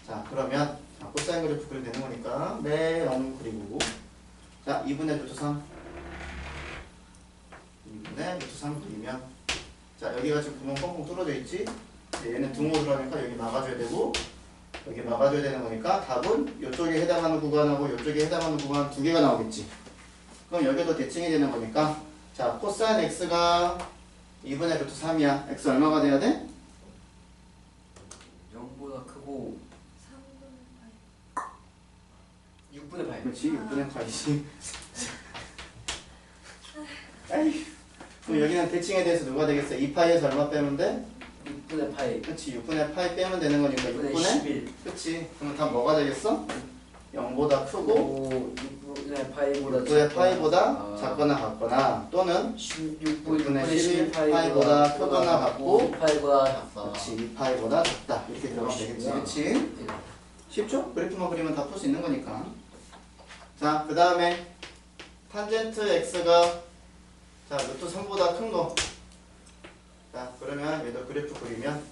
자, 그러면 코사인 그래프 그리면 되는 거니까 메롱 그리고 자, 2분의 루트 3 2분의 때문에 루트 3 그리면 자 여기가 지금 구멍 뻥뻥 뚫어져 있지? 얘는 등호를 하니까 여기 막아줘야 되고 여기 막아줘야 되는 거니까 답은 이쪽에 해당하는 구간하고 이쪽에 해당하는 구간 두 개가 나오겠지. 그럼 여기도 대칭이 되는 거니까 자 코사인 x가 2분의 루트 3이야. x 얼마가 돼야 돼? 0보다 크고 3분의 6분의 8. 그렇지 6분의 8이지. 에이. 그럼 여기는 대칭에 대해서 누가 되겠어? 2파이에서 얼마 빼면 돼? 6분의 8. 그렇지 6분의 파이 빼면 되는 거니까 6분의 6분의 11. 그렇지. 그럼 답 뭐가 되겠어? 0보다 크고 오, 6분의 파이보다 6분의 파이보다 작거나 같거나 또는 6분의 11 11 파이보다 크거나 같고 파이보다 작다. 그렇지 2파이보다 작다 이렇게 들어가면 되겠지. 그렇지. 쉽죠? 그래프만 그리면 다 풀 수 있는 거니까. 자, 그 다음에 탄젠트 x가 자 루트 3보다 큰 거. 자, 그러면 얘도 그래프 그리면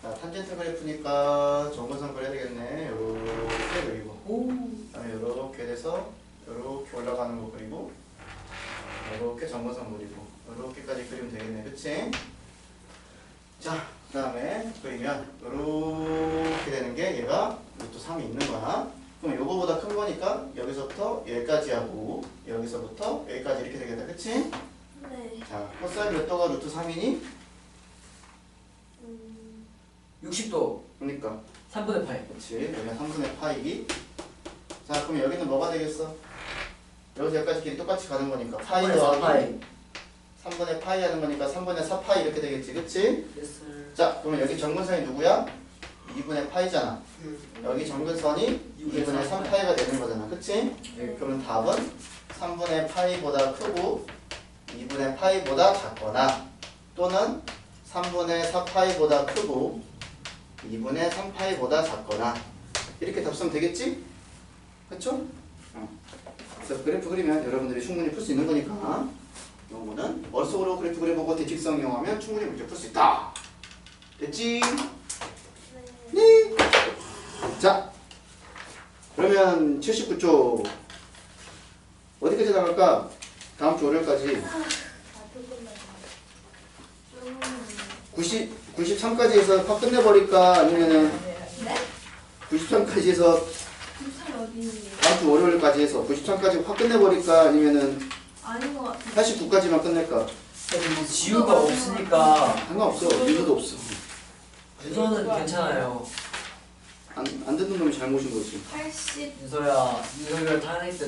자 탄젠트 그래프니까 정근선 그려야 되겠네. 요렇게 그리고 오. 그다음에 요렇게 돼서 요렇게 올라가는 거 그리고 요렇게 정근선 그리고 요렇게까지 그리면 되겠네. 그치? 자, 그 다음에 그리면 요렇게 되는 게 얘가 루트 3이 있는 거야. 그럼 요거보다 큰 거니까 여기서부터 여기까지 하고 여기서부터 여기까지 이렇게 되겠다. 그치? 네. 자, 코사인 몇 도가 루트 3이니? 60도. 그러니까 3분의 8. 그치. 여기가 3분의 파이기. 자, 그럼 여기는 뭐가 되겠어? 여기서 여기까지 길이 똑같이 가는 거니까 파이 3분의 더하기 4파이. 3분의 파이 하는 거니까 3분의 4파이 이렇게 되겠지. 그치? Yes, sir. 자, 그러면 여기 정근선이 누구야? 2분의 파이잖아. 여기 정근선이 2분의 3파이가 되는 거잖아. 그치? 네. 그러면 답은 3분의 파이보다 크고 2분의 파이보다 작거나 또는 3분의 4파이보다 크고 2분의 3파이보다 작거나 이렇게 답 쓰면 되겠지? 그쵸? 그래서 그래프 그리면 여러분들이 충분히 풀 수 있는 거니까 요거는 머릿속으로 그래프 그려보고 대칭성 이용하면 충분히 문제 풀 수 있다. 됐지? 네. 자, 그러면 79초 어디까지 나갈까? 다음 주 월요일까지 93까지 해서 확 끝내버릴까? 아니면은 네? 93까지 해서 부산 어디? 다음 주 월요일까지 해서 93까지 확 끝내버릴까? 아니면은 아닌 것 같은데. 89까지만 끝낼까? 근데 지우가 없으니까 상관없어. 민수도 없어. 윤서는 괜찮아요. 안 듣는 놈이 잘못인 거지. 80. 윤서가 탄핵 때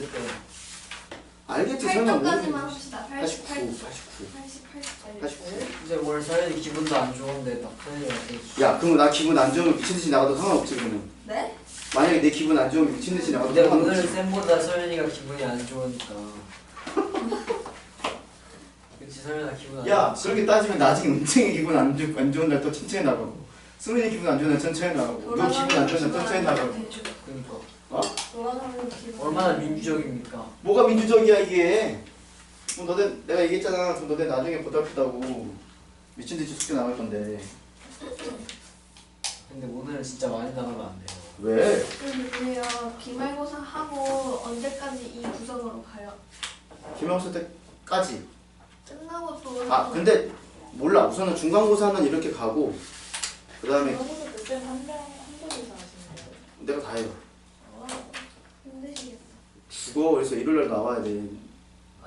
알겠지. 설마 8점까지만 모르겠지. 합시다. 89, 88. 89. 88. 89. 이제 원래 서현이 기분도 안 좋은데 딱 탄핵이 왔어. 야, 그럼 나 기분 안 좋으면 미친듯이 나가도 상관없지, 그러면. 네? 만약에 내 기분 안 좋으면 미친듯이 나가도 근데 오늘 상관없지. 쌤보다 서현이가 기분이 안 좋으니까. 그치 서현아 기분 안 야, 좋지. 그렇게 따지면 나중에 은쟁이 기분 안 좋은 날 또 천천히 나가고 승민이 기분 안 좋은 날 천천히 나가고 너 기분 안 좋은 날 천천히 나가고 그러니까 어? 돌아가는 기분. 얼마나 민주적입니까? 뭐가 민주적이야 이게. 그럼 너네 내가 얘기했잖아. 그럼 너네 나중에 보답했다고 미친듯이 숙제 나갈 건데 근데 오늘은 진짜 많이 나가면 안 돼요. 왜? 그래요. 기말고사 하고 언제까지 이 구성으로 가요? 기말고사 때까지. 끝나고 또. 아 근데 몰라. 우선은 중간고사는 이렇게 가고 그 다음에 여기서 그때 한 번이서 하시는 내가 다 해요. 힘드시겠다. 죽어. 그래서 일요일날 나와야 돼.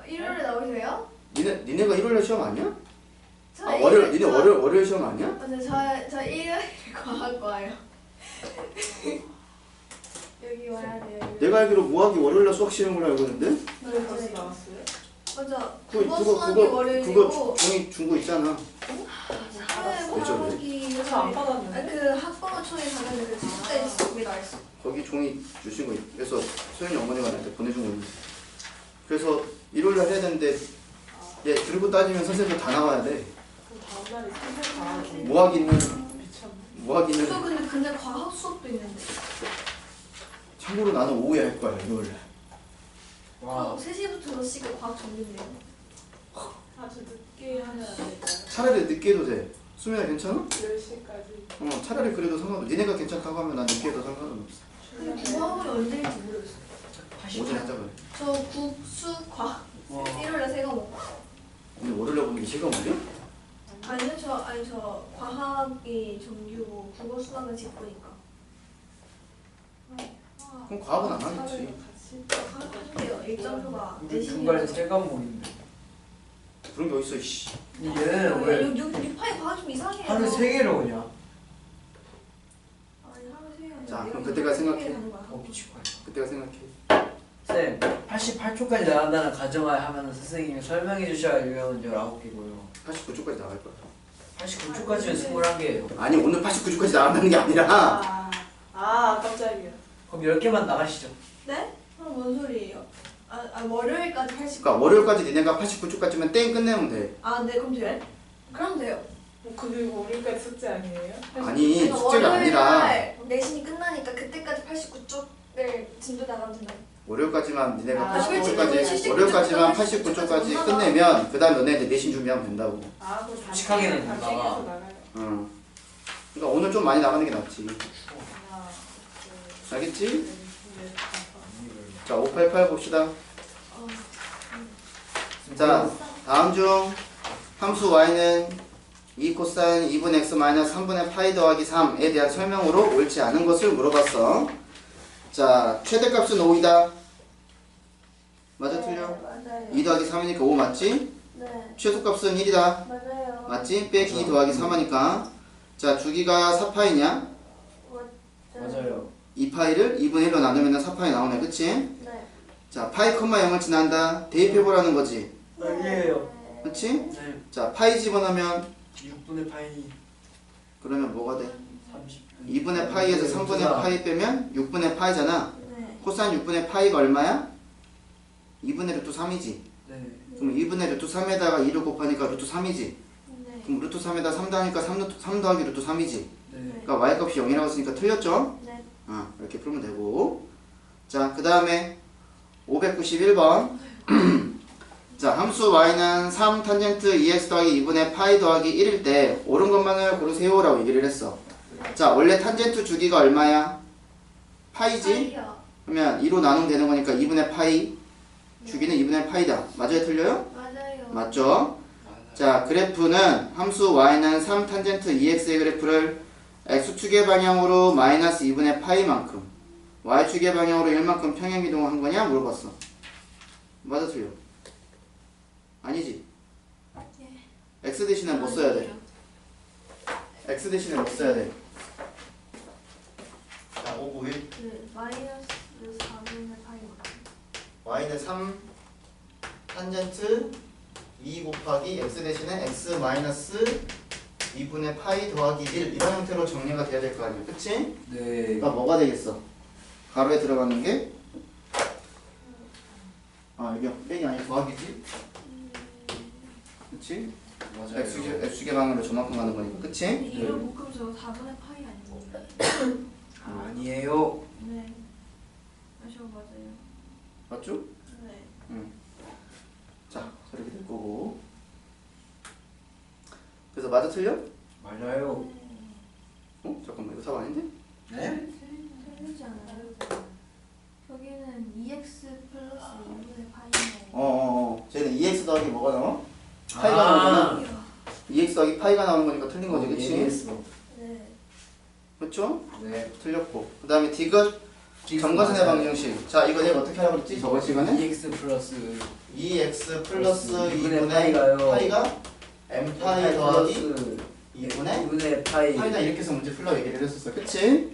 일요일에 나오세요? 니네가 일요일날 시험 아니야? 저 아 월요일 일요일- 니네 저- 월요일 시험 아니야? 맞아요. 저 일요일 과학과예요. 여기 와야 돼요. 내가 알기로 모학이 월요일날 수학 시험을 알고 있는데 거예요. 벌써 나왔어요? 맞아. 그거 국어 수학이 월요일이고. 종이 준거 있잖아. 사회 왜 저래? 과학이 저안 받았는데? 그 학부모 초에 가는데 그 진짜 있어. 거기 나 있어. 거기 종이 주신 거 있- 그래서 소연이 어머니가 나한테 보내준 거 있는데 그래서 일요일날 해야 되는데 얘 들고 따지면 선생님들 다 나와야 돼. 그럼 다음날에 선생 가야지. 모학이는 미쳤네. 모학이는 저 근데 과학 수업도 있는데. 참고로 나는 오후에 할 거야 일요일날. 와. 3시부터 6시가 과학 전공이에요. 아주 늦게 하면 안 될까요? 차라리 늦게 해도 돼. 수민아 괜찮아? 10시까지. 차라리 그래도 상관없어. 니네가 괜찮다고 하면 난 늦게 해도 상관은 없어. 근데 과학은 언제인지 모르겠어요. 오전에 하자 그래. 저 국수 과학 와. 일요일에 세 과목. 오늘 월요일에 보는 게 실감 문제? 아니요 저 과학이 정규고 국어 수학은 직분이니까. 그럼 과학은 안 하겠지. 과학할게요. 일정표가 우리 중간에 세 과목인데. 그런 게 어딨어 씨. 얘는 왜 6파이 과학 좀 이상해요. 하루 세 개로 오냐? 아니 하루 세 개. 자, 그럼 그때까지 생각해. 미치겠다. 그때가 생각해. 쌤, 88초까지 나간다는 가정하에 하면 선생님이 설명해 주셔야 유형은 19개고요. 89초까지 나갈 거야. 89초까지는 21개예요. 아니 오늘 89초까지 나간다는 게 아니라 깜짝이야. 그럼 10개만 나가시죠. 네? 그럼 뭔 소리예요? 월요일까지 80. 그러니까 월요일까지 니네가 89초까지면 땡 끝내면 돼. 네 그럼 돼요? 그럼 돼요. 그게 우리까지 숙제 아니에요? 아니 그러니까 숙제가 아니라 내신이 끝나니까 그때까지 89쪽을 진도 나가면 된다. 월요일까지만 니네가 아, 89초까지 79 월요일까지만 초까지 89초까지 끝내면 그 다음 너네들 내신 준비하면 된다고. 그럼 솔직하게는 다 나가. 땡겨서 나가요. 응. 그러니까 오늘 좀 많이 나가는 게 낫지. 하나, 둘, 알겠지? 셋, 넷, 다섯. 자 588 봅시다. 어, 자 다음 중 함수 y는 2 코사인 2분의 x 마이너스 3분의 파이 더하기 3에 대한 설명으로 옳지 않은 것을 물어봤어. 자 최대값은 5이다. 맞아 틀려? 맞아요. 2 더하기 3이니까 5 맞지? 네. 최소값은 1이다. 맞아요. 맞지? 빼기 2 더하기 3하니까 자 주기가 4파이냐? 맞아요. 2파이를 2분의 1로 나누면 4파이 나오네 그치? 네. 자 파이 컴마 0을 지난다. 대입해보라는 거지 아니에요. 그치? 네. 자 파이 집어넣으면 6분의 파이 그러면 뭐가 돼? 30. 2분의 파이에서 3분의 파이 빼면 6분의 파이잖아. 네. 코사인 6분의 파이가 얼마야? 2분의 루트 3이지. 네. 그럼 2분의 루트 3에다가 2를 곱하니까 루트 3이지. 네. 그럼 루트 3에다 3 더하니까 3 더하기 루트 3이지. 네. 그러니까 y값이 0이라고 했으니까 틀렸죠? 네. 이렇게 풀면 되고. 자, 그 다음에 591번. 자, 함수 y는 3 탄젠트 2x 더하기 2분의 파이 더하기 1일 때 옳은 것만을 고르세요 라고 얘기를 했어. 자, 원래 탄젠트 주기가 얼마야? 파이지? 파이요. 그러면 2로 나누면 되는 거니까 2분의 파이 주기는 2분의 파이다. 맞아요? 틀려요? 맞아요. 맞죠? 자, 그래프는 함수 y는 3 탄젠트 2x의 그래프를 x축의 방향으로 마이너스 2분의 파이만큼 y축의 방향으로 1만큼 평행이동을 한 거냐? 물어봤어. 맞아? 틀려? 아니지? x 대신에 뭐 써야 돼? x 대신에 뭐 써야 돼? 자, 591 마이너스 4분의 파이만큼. y는 3 탄젠트 2 곱하기 x 대신에 x 마이너스 2분의 파이 더하기 1 이런 형태로 정리가 돼야 될 거 아니야 그치? 네. 그러니까 뭐가 되겠어? 가로에 들어가는 게 여기 빼기 아니라 더하기지? 그치? 맞아요. x축의 방향으로 저만큼 가는 거니까 그치? 이걸 묶으면 저거 4분의 파이 아니에요? 아니에요. 네. 저 맞아요. 맞죠? 네. 자 저렇게 될 거고 그래서 맞아 틀려? 맞아요. 잠깐만 이거 답 아닌데? 네? 틀리지 않아요? 여기는 2x 플러스 2분의 파이네요. 쟤는 2x 더하기 뭐가 나와? 파이가 나오잖아. 이야. 2x 더하기 파이가 나오는 거니까 틀린 거지 그치? 얘기했어. 네. 그렇죠? 네. 틀렸고 그 다음에 디귿 정거선의 방정식. 자 이거 내가 어떻게 하라고 그랬지? 저번 시간에? 2x 플러스 2x 플러스 2분의 파이가요. 파이가 m 파이 더하기 2분의 2분의 파이. 파이다 이렇게 해서 문제 풀라고 얘기를 했었어 그치?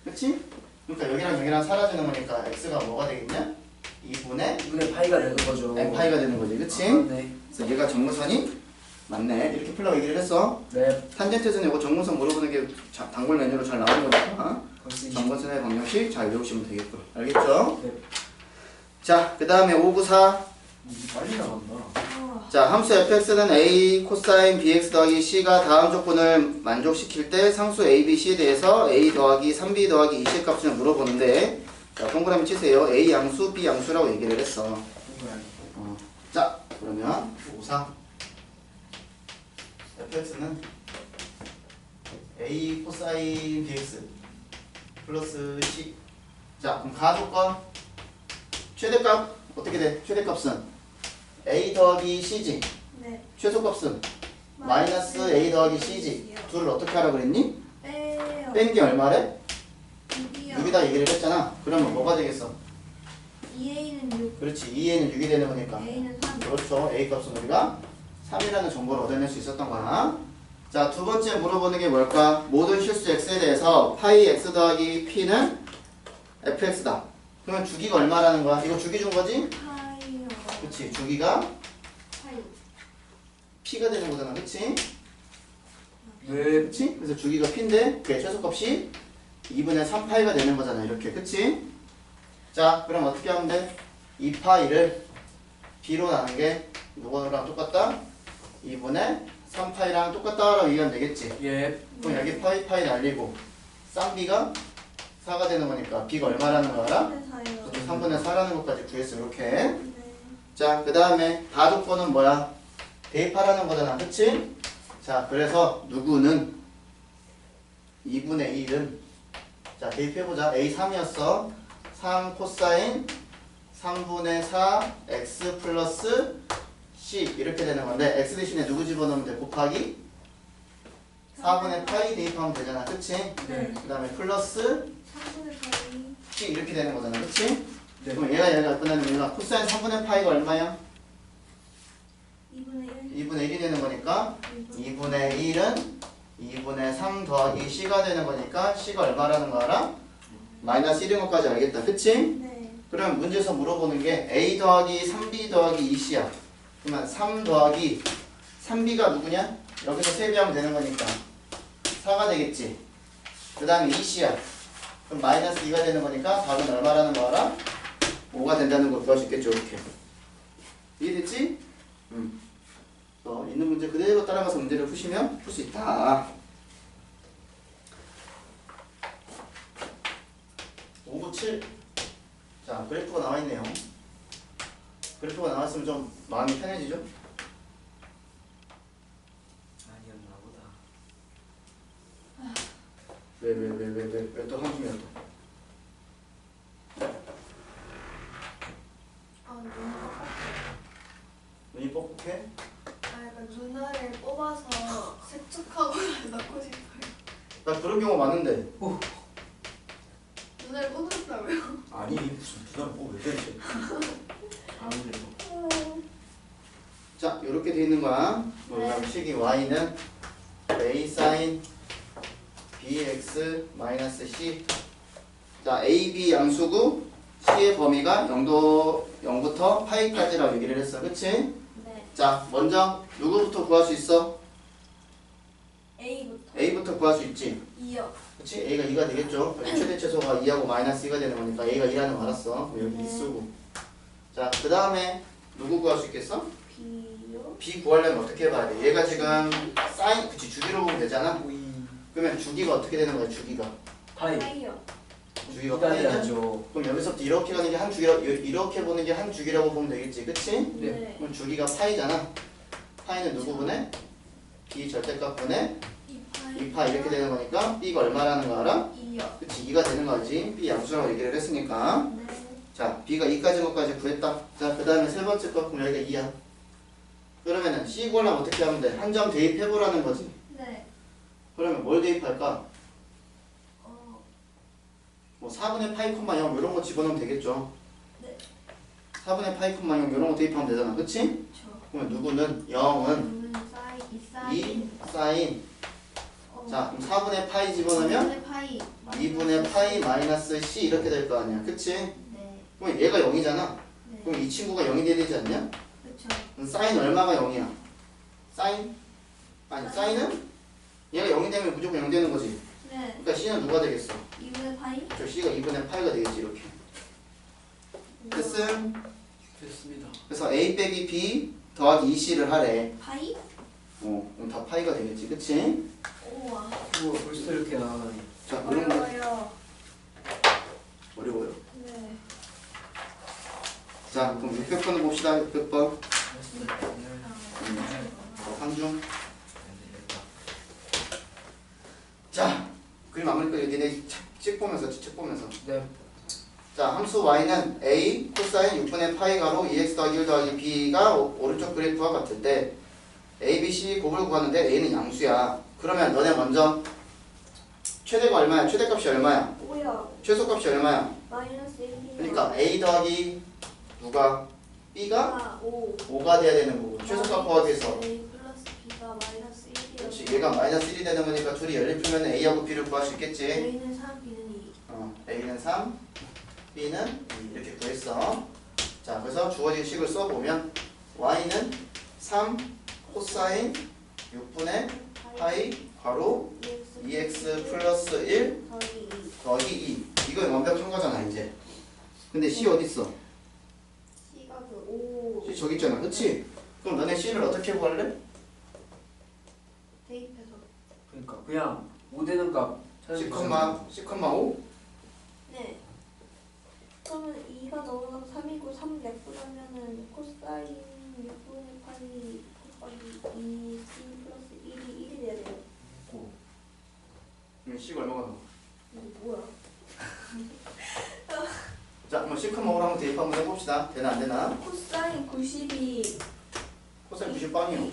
그치? 그러니까 여기랑 여기랑 사라지는 거니까 x가 뭐가 되겠냐? 2분의 파이가 되는 거죠. m 파이가 되는 거지 그치? 네. 그래서 얘가 정거선이 맞네 이렇게 풀라고 얘기를 했어. 네. 탄젠트에서는 이거 정거선 물어보는 게 단골 메뉴로 잘 나오는 거니까 거기서 정거선의 방정식 잘 외우시면 되겠고 알겠죠? 네. 자 그 다음에 594 빨리 나간다. 자 함수 fx는 a 코사인 bx 더하기 c가 다음 조건을 만족시킬 때 상수 a, b, c에 대해서 a 더하기 3b 더하기 2c의 값을 물어보는데 자 동그라미 치세요. a 양수, b 양수라고 얘기를 했어. 자 그러면 594 fx는 a 코사인 bx 플러스 c 자 그럼 가조건 최대값 어떻게 돼? 최대값은 a 더하기 c지 네. 최소값은 마이너스 A 더하기 C지. 둘을 어떻게 하라 그랬니? 빼요. 뺀 게 얼마래? 6이요. 6이다 얘기를 했잖아. 그러면 뭐가 되겠어? 2A는 6, 그렇지. 2A는 6이 되는 거니까. A는 3. 그렇죠. A 값은 우리가 3이라는 정보를 얻어낼 수 있었던 거야. 자, 두 번째 물어보는 게 뭘까? 모든 실수 x에 대해서 파이 x 더하기 p는 fx다. 그러면 주기가 얼마라는 거야? 이거 주기 준 거지? 파이요. 그렇지. 주기가 파이. p가 되는 거잖아. 그렇지? 왜? 그렇지? 그래서 주기가 p인데 그게 최소값이 2분의 3파이가 되는 거잖아. 이렇게. 그렇지? 자, 그럼 어떻게 하면 돼? 2파이를 b로 나눈 게 누구랑 똑같다? 2분의 3파이랑 똑같다라고 얘기하면 되겠지. 예. 그럼 여기 파이 날리고 쌍비가 4가 되는 거니까 b가 얼마라는 거 알아? 4요. 3분의 4라는 것까지 구했어. 이렇게. 네. 자, 그 다음에 다조건은 뭐야? 대입하라는 거잖아. 그치? 자, 그래서 누구는 2분의 1은 자, 대입해보자. A 3이었어. 3 코사인 3분의 4 x 플러스 c 이렇게 되는 건데 x 대신에 누구 집어넣으면 돼? 곱하기 4분의 파이 대입하면 되잖아. 그치? 네. 그 다음에 플러스 3분의 파이. c 이렇게 되는 거잖아. 그치? 네. 그럼 얘가 끝나는 얘가 코사인 3분의 파이가 얼마야? 2분의 1. 2분의 1이 되는 거니까 2분의 1은 2분의 3 더하기 c가 되는 거니까 c가 얼마라는 거 알아? 마이너스 1인 것까지 알겠다. 그치? 네. 그럼 문제에서 물어보는 게 a 더하기 3b 더하기 2c야. 그러면 3 더하기 3b가 누구냐? 여기서 세배하면 되는 거니까 4가 되겠지. 그 다음에 2c야. 그럼 마이너스 2가 되는 거니까 답은 얼마라는 거 알아? 5가 된다는 걸 구할 수 있겠죠. 이렇게. 이해됐지? 있는 문제 그대로 따라가서 문제를 푸시면 풀 수 있다. 5, 9, 7. 자, 그래프가 나와 있네요. 그래프가 나왔으면 좀 마음이 편해지죠? 아니었나 보다. 왜 또 한숨이야 또? 눈이 눈이 뻑뻑해? 약간 눈알을 뽑아서 세척하고 넣고 싶어요. 나 그런 경우 많은데. 눈알 뽑았다고요? 아니 무슨 누나를 왜 때리지? 아무래도. 자, 이렇게 돼 있는 거야. 그다음 식이 y는 a sin bx 마이너스 c. 자, a, b 양수구 c의 범위가 0부터 파이까지라고 얘기를 했어. 그치? 네. 자, 먼저 누구부터 구할 수 있어? A부터 a부터 구할 수 있지. 2요. 그치? a가 2가 되겠죠. 여기 최대 최소가 2하고 마이너스 2가 되는 거니까 a가 2라는 거 알았어. 여기 네. 2 쓰고. 자, 그 다음에 누구 구할 수 있겠어? B요. b 구하려면 어떻게 해봐야 돼? 얘가 지금 사인, 그치, 주기로 보면 되잖아. 그러면 주기가 어떻게 되는 거야? 주기가 파이. 파이요. 주기가 파이냐? 기다려야죠. 그럼 여기서부터 이렇게 가는 게 한 주기라고, 이렇게 보는 게 한 주기라고 보면 되겠지. 그치? 네. 그럼 주기가 파이잖아. 파이는 누구분의? b 절대값분의 2파이. 2파 이렇게 되는 거니까 b가 얼마라는 거 알아? 2요. 그치, 2가 되는 거지. b 양수라고 얘기를 했으니까. 네. 자, b가 2까지 것까지 구했다. 자, 그 다음에 세 번째 거 그럼 여기가 2야. 그러면은 c 구하려면 어떻게 하면 돼? 한 점 대입해보라는 거지. 네. 그러면 뭘 대입할까? 어. 뭐 4분의 파이 콤마 0 이런 거 집어넣으면 되겠죠. 네. 4분의 파이 콤마 0 이런 거 대입하면 되잖아. 그치? 저. 그러면 누구는 0은 눈은 사인. 2 사인. 어. 자, 그럼 4분의 파이 집어넣으면 2분의 파이. 2분의 파이 마이너스 c 이렇게 될 거 아니야. 그치? 네. 그럼 얘가 0이잖아. 네. 그럼 이 친구가 0이 돼야 되지 않냐? 그쵸. 그럼 사인 얼마가 0이야? 사인? 아니, 사인은 얘가 0이 되면 무조건 0 되는 거지. 네. 그러니까 c는 누가 되겠어? 2분의 파이. 저 c가 2분의 파이가 되겠지. 이렇게. 됐음? 됐습니다. 그래서 a 빼기 b 더하기 2c를 하래. 파이? 그럼 다 파이가 되겠지. 그치? 우와. 우와, 벌써 이렇게 나가다니. 자, 이런 거 어려워요. 어려워요. 네. 자, 그럼 600번을 봅시다. 600번. 네. 상중. 자, 그림 안 그릴까? 니네 책 보면서, 책 보면서. 네. 자, 함수 y는 a 코사인 6분의 파이 가로 2x 더하기 1 더하기 b가 오른쪽 그래프와 같을 때 A, B, C 곱을 구하는데 A는 양수야. 그러면 너네 먼저 최대가 얼마야? 최대값이 얼마야? 뭐야? 최소값이 얼마야? 마이너스 1이요. 그러니까 A 더하기 누가? B가 아, 5. 5가 돼야 되는 거고 최소값 구하기 위해서 A 플러스 B가 마이너스 1이요. 그렇지 얘가 마이너스 1이 되는 거니까 둘이 연립하면 A하고 B를 구할 수 있겠지. A는 3, B는 2. A는 3, B는 2 이렇게 구했어. 자 그래서 주어진 식을 써보면 Y는 3 코사인 6분의 파이 괄호 2x 플러스 1 더하기 2. 더하기 2 이건 완벽한 거잖아 이제. 근데 C 어디 있어? C가 그 5. C 저기 있잖아 그치? 그럼 너네 C를 어떻게 구할래? 대입해서. 그러니까 그냥 5되는 값 10,5? 네. 그러면 2가 넘어가서 3이고 3 내꾸려면은 코사인 6분의 파이 곱하기 2C 플러스 1이 돼야 돼요. 그럼 C가 얼마가 나와? 이거 뭐야? 자 그럼 10,5를 한번 대입 한번 해봅시다. 되나 안 되나? 코사인 90이 코사인 90 빵이요.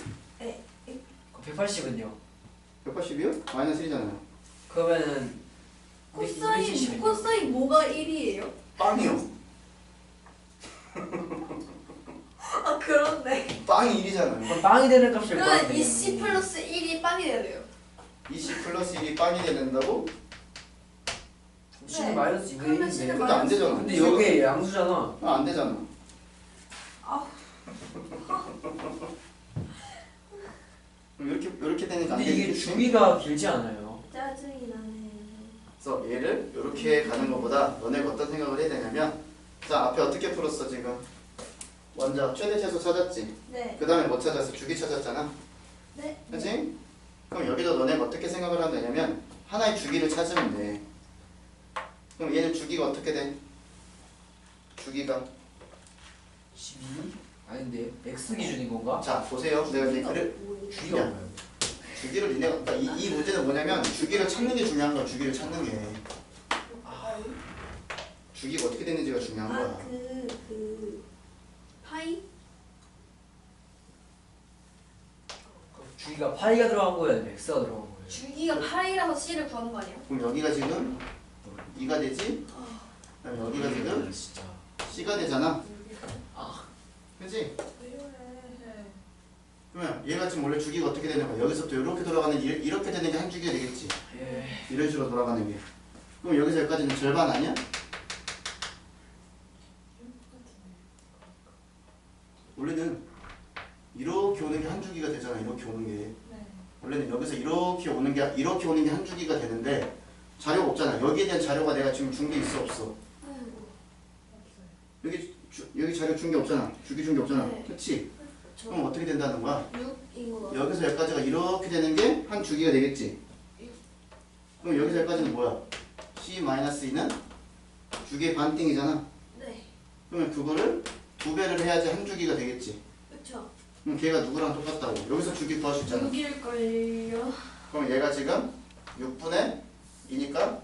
180은요? 180이요? 마이너스 1이잖아요. 그러면은 코사인 뭐가 1이에요? 빵이요. 아 그렇네. 빵이 1이잖아요. 그럼 빵이 되는 값을 그러면 구하면 이 C 플러스 1이 빵이 돼야 돼요. 20 플러스 1이 빵이 된다고? C는 네. 마이너스 2분의 그러면 1인데 C는 그것도 안 되잖아. 근데 이게 양수잖아. 안 되잖아. 아. 그럼 이렇게 되니까 안 근데 이게 되겠지? 주기가 길지 않아요. 짜증이 나네. 그래서 얘를 이렇게 가는 것보다 너네가 어떤 생각을 해야 되냐면 자 앞에 어떻게 풀었어 지금? 먼저 최대 최소 찾았지? 네. 그 다음에 뭐 찾았어? 주기 찾았잖아? 네. 그치? 그럼 여기도 너네가 어떻게 생각을 하면 되냐면 하나의 주기를 찾으면 돼. 그럼 얘는 주기가 어떻게 돼? 주기가 12? 아닌데 X 기준인 건가? 자 보세요. 내가 이제 그래 주기가 야. 뭐예요? 주기를 니네가 그러니까 이 문제는 뭐냐면 주기를 찾는 게 중요한 거야. 주기를 찾는 게 주기가 어떻게 되는지가 중요한 거야. 아그 파이? 주기가 파이가 들어간 거예요? 아니면 X가 들어간 거예요? 주기가 파이라서 C를 구하는 거 아니야? 그럼 여기가 지금 2가 되지? 그럼 여기가 지금 진짜 C가 되잖아. 아 그치? 왜 이래? 그러면 얘가 지금 원래 주기가 어떻게 되는 거야? 여기서부터 이렇게 돌아가는 이렇게 되는 게 한 주기가 되겠지? 예. 이런 식으로 돌아가는 게. 그럼 여기서 여기까지는 절반 아니야? 원래는 이렇게 오는 게 한 주기가 되잖아. 이렇게 오는 게. 네. 원래는 여기서 이렇게 오는 게 한 주기가 되는데 자료가 없잖아. 여기에 대한 자료가 내가 지금 준 게 있어 없어? 없어요. 여기 자료 준 게 없잖아. 주기 준 게 없잖아. 네. 그렇지? 그럼 어떻게 된다는 거야? 6인 거 같아. 여기서 여기까지가 이렇게 되는 게 한 주기가 되겠지? 그럼 여기서 여기까지는 뭐야? C-2는 주기의 반띵이잖아. 네. 그러면 그거를 2배를 해야지 한 주기가 되겠지? 그쵸. 그럼 걔가 누구랑 똑같다고? 여기서 주기 구할 수 있잖아. 6일걸요. 그럼 얘가 지금 6분의 2니까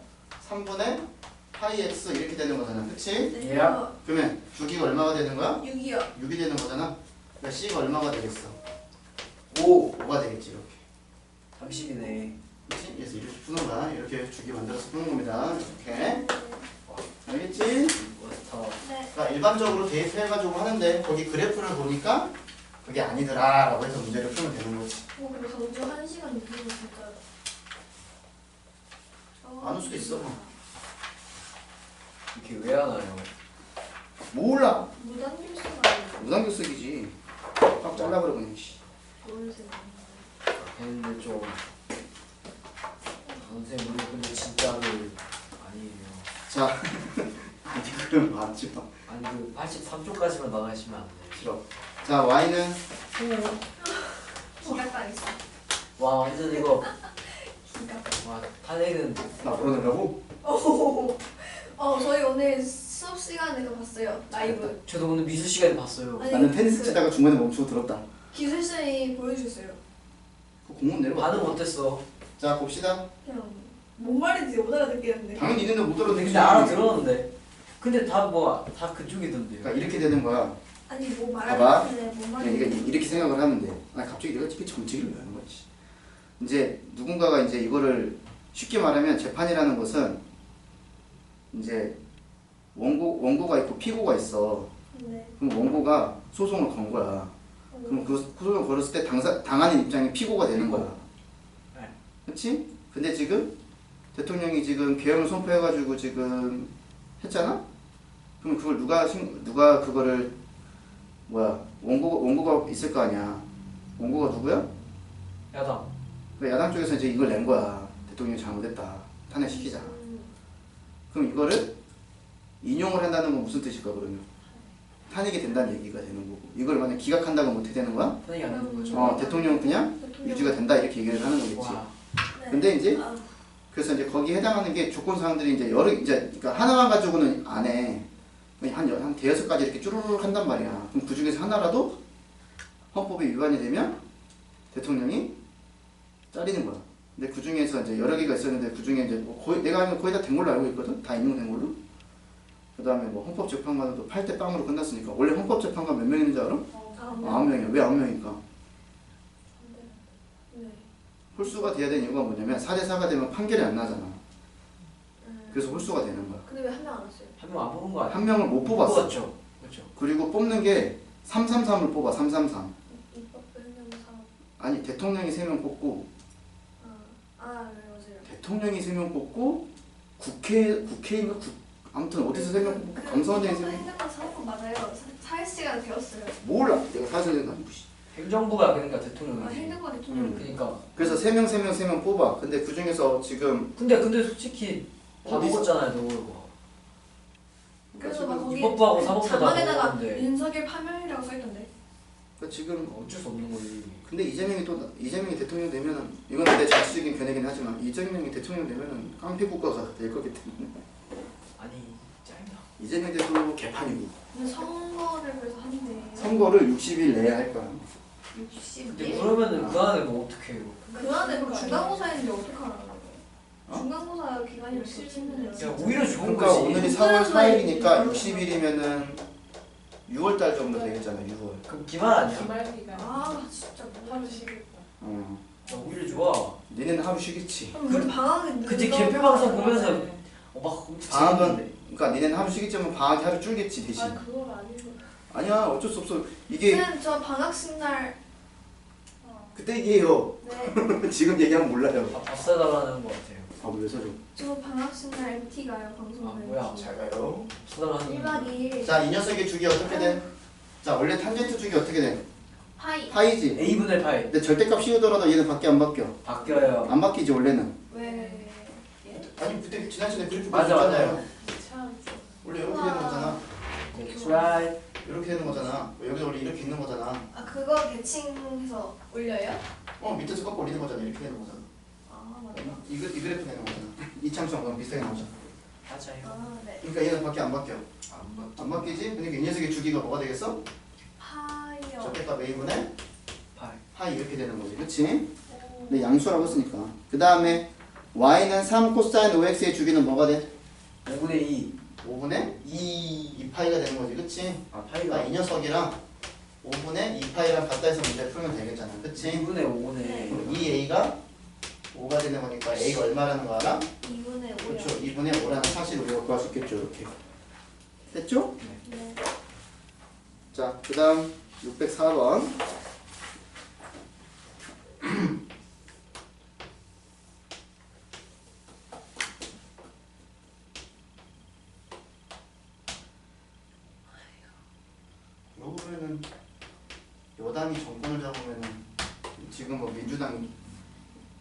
3분의 파이 x 이렇게 되는 거잖아. 그치? 네. 예. 그러면 주기가 얼마가 되는 거야? 6이요. 6이 되는 거잖아. 그러니까 C가 얼마가 되겠어? 5 5가 되겠지 이렇게. 30이네. 그치? 그래서 이렇게 푸는 거야. 이렇게 주기 만들어서 푸는 겁니다. 이렇게. 알겠지? 워스터. 네. 그러니까 일반적으로 대입해가지고 하는데 거기 그래프를 보니까 그게 아니더라 라고 해서 문제를 풀면 되는 거지. 근데 강주 1시간 이후로 진짜. 안 올 수도 있어. 이렇게 왜 하나요? 몰라. 무단결수가 아니고 무단교 쓰기지. 딱 잘라버려 그냥. 모르세요. 했는데 좀 선생님 우리 근데 진짜로 아니에요. 자, 그럼 맞지 마. 아니 그 83쪽까지만 나가시면 안 돼요. 싫어. 자, Y는 기각당했어. 와 완전 이거 기각. 와 탄핵은 나 보내느라고? 저희 오늘 수업 시간에 그 봤어요. 라이브. 저도 오늘 미술 시간에 봤어요. 아니, 나는 테니스 그 치다가 중간에 멈추고 들었다. 기술쌤이 보여주셨어요. 그 공문 내려와. 반응 어땠어? 자, 봅시다. 그냥 뭔 말인지 못 알아듣겠는데. 당연히 있는데 못 들었는데. 근데 알아들었는데 근데 다 뭐 다 그쪽이던데요. 그러니까 이렇게 되는 거야. 아니 뭐 봐봐. 말하는데 뭐 그러니까 말하는데 이렇게 생각을 하면 돼. 아 갑자기 내가 이렇게 정치기를 왜 하는 거지? 이제 누군가가 이제 이거를 쉽게 말하면 재판이라는 것은 이제 원고가 있고 피고가 있어. 네. 그럼 원고가 소송을 건 거야. 그럼 그 소송을 걸었을 때 당하는 입장이 피고가 되는 거야. 네. 그렇지? 근데 지금 대통령이 지금 계엄을 선포해가지고 지금 했잖아? 그럼 그걸 누가 그거를 원고가 있을 거 아니야. 원고가 누구야? 야당. 그러니까 야당 쪽에서 이제 이걸 낸 거야. 대통령이 잘못했다. 탄핵시키자. 그럼 이거를 인용을 한다는 건 무슨 뜻일까 그러면? 탄핵이 된다는 얘기가 되는 거고. 이걸 만약 기각한다고 어떻게 되는 거야? 편하게 안 되는 거죠. 대통령은 그냥 유지가 된다 이렇게 얘기를 하는 거겠지. 와. 근데 이제 아, 그래서 이제 거기에 해당하는 게 조건 사항들이 이제 그러니까 하나만 가지고는 안 해. 한 대여섯 가지 이렇게 쭈루룩 한단 말이야. 그럼 그 중에서 하나라도 헌법에 위반이 되면 대통령이 잘리는 거야. 근데 그 중에서 이제 여러 개가 있었는데 그 중에 이제 뭐 내가 알면 거의 다 된 걸로 알고 있거든. 다 인용된 걸로. 그 다음에 뭐 헌법재판관도 8대 0으로 끝났으니까 원래 헌법재판관 몇 명 있는지 알아? 9명이야. 왜 9명일까? 네. 홀수가 돼야 되는 이유가 뭐냐면 4대 4가 되면 판결이 안 나잖아. 그래서 홀수가 되는 거야. 근데 왜 한 명 안 왔어요? 한 명 안 뽑은 거 아니야? 한 명을 못 뽑았어. 뽑았죠. 그렇죠. 그리고 뽑는 게 333을 뽑아. 333. 입법 행정 사업. 아니 대통령이 3명 뽑고 네, 맞아요. 대통령이 3명 뽑고 국회인가 아무튼 어디서 3명 뽑고 감사원장이 3명 행정관 사업은 맞아요. 4시간 되었어요. 몰라. 내가 사실은 무시. 행정부가 그러니까 대통령이. 행정관 대통령. 그러니까. 그래서 3명 뽑아. 근데 그 중에서 지금 근데 솔직히 다 어디 먹었잖아요, 너. 그래서 막 거기 입법부하고 사법부 다 자막에다가 먹었는데. 윤석열 파면이라고 써있던데. 그러니까 지금 어쩔 수 없는 거지. 근데 이재명이 대통령 되면은 이건 내 자치적인 견해긴 하지만 이재명이 대통령 되면은 깡패 국가가 될 거기 때문에 아니, 짧다. 이재명 대통령 개판이고 근데 선거를 그래서 한대. 선거를 60일 내에 할 거야. 60일. 근데 그러면은 그 안에 뭐 어떻게 해요? 그 안에 그럼 중간고사인데 어떡하라는 거예요? 어? 중간고사 기간이 겹치는데. 야, 오히려 좋은 그러니까 거지. 오늘이 4월 4일이니까 60일이면은 6월달 정도 되겠잖아. 6월. 그럼 기말 아니야? 주말 기간 아 진짜 하루 쉬겠다. 야, 오히려 좋아. 니네는 하루 쉬겠지. 그럼 우리 방학에 그치, 개표 방송 보면서 막 방학은 그러니까 니네는 하루 쉬겠지만 방학이 하루 줄겠지 대신. 아 그걸 아니고. 아니야 어쩔 수 없어. 이게 쌤, 저 방학식 날. 그때 얘기해요. 네. 지금 얘기하면 몰라요. 밥 사달라는 거 같아요. 밥을 왜 사줘? 저 방학식 날 MT 가요. 방송. 아, 뭐야. 잘 가요. 사달라는 1박 2일. 자, 이 녀석의 주기 어떻게 돼? 자, 원래 탄젠트 주기 어떻게 돼? 파이. 파이지. A분의 파이. 근데 절대값 씌우더라도 얘는 밖에 안 바뀌어. 바뀌어요. 안 바뀌지 원래는. 왜? 예? 아니 그때 지난주에 그렇게 맞아, 보여줬잖아요. 참. 원래 이렇게 되는 거잖아. That's right. 이렇게 되는 거잖아. 여기 원래 이렇게 있는 거잖아. 아 그거 대칭해서 올려요? 밑에서 꺾고 올리는 거잖아. 이렇게 되는 거잖아. 아 맞아. 이 그래프 되는 거잖아. 이창수랑 그랑 비슷하게 나오잖아. 맞아요. 아 네. 그러니까 얘는 밖에 안 바뀌어. 안 바뀌지? 그러니까 이 녀석의 주기가 뭐가 되겠어? 파이요. 절대값 A분의 파이. 파이 이렇게 되는 거지. 그치? 근데 양수라고 했으니까. 그 다음에 y는 3 코사인 5x의 주기는 뭐가 돼? 5분의 2. 5분의 2 파이가 되는 거지. 그치? 아, 파이가. 이 녀석이랑 5분의 2파이랑 같다 해서 문제 풀면 되겠잖아. 그치? 2분의 5네. 이 a가 5가 되는 거니까 a가 얼마라는 거 알아? 2분의 5요. 그렇죠. 2분의 5라는 사실을 우리가 구할 수 있겠죠. 이렇게. 됐죠? 네. 자, 그 다음 604번. 요 부분은 여당이 정권을 잡으면은 지금 뭐 민주당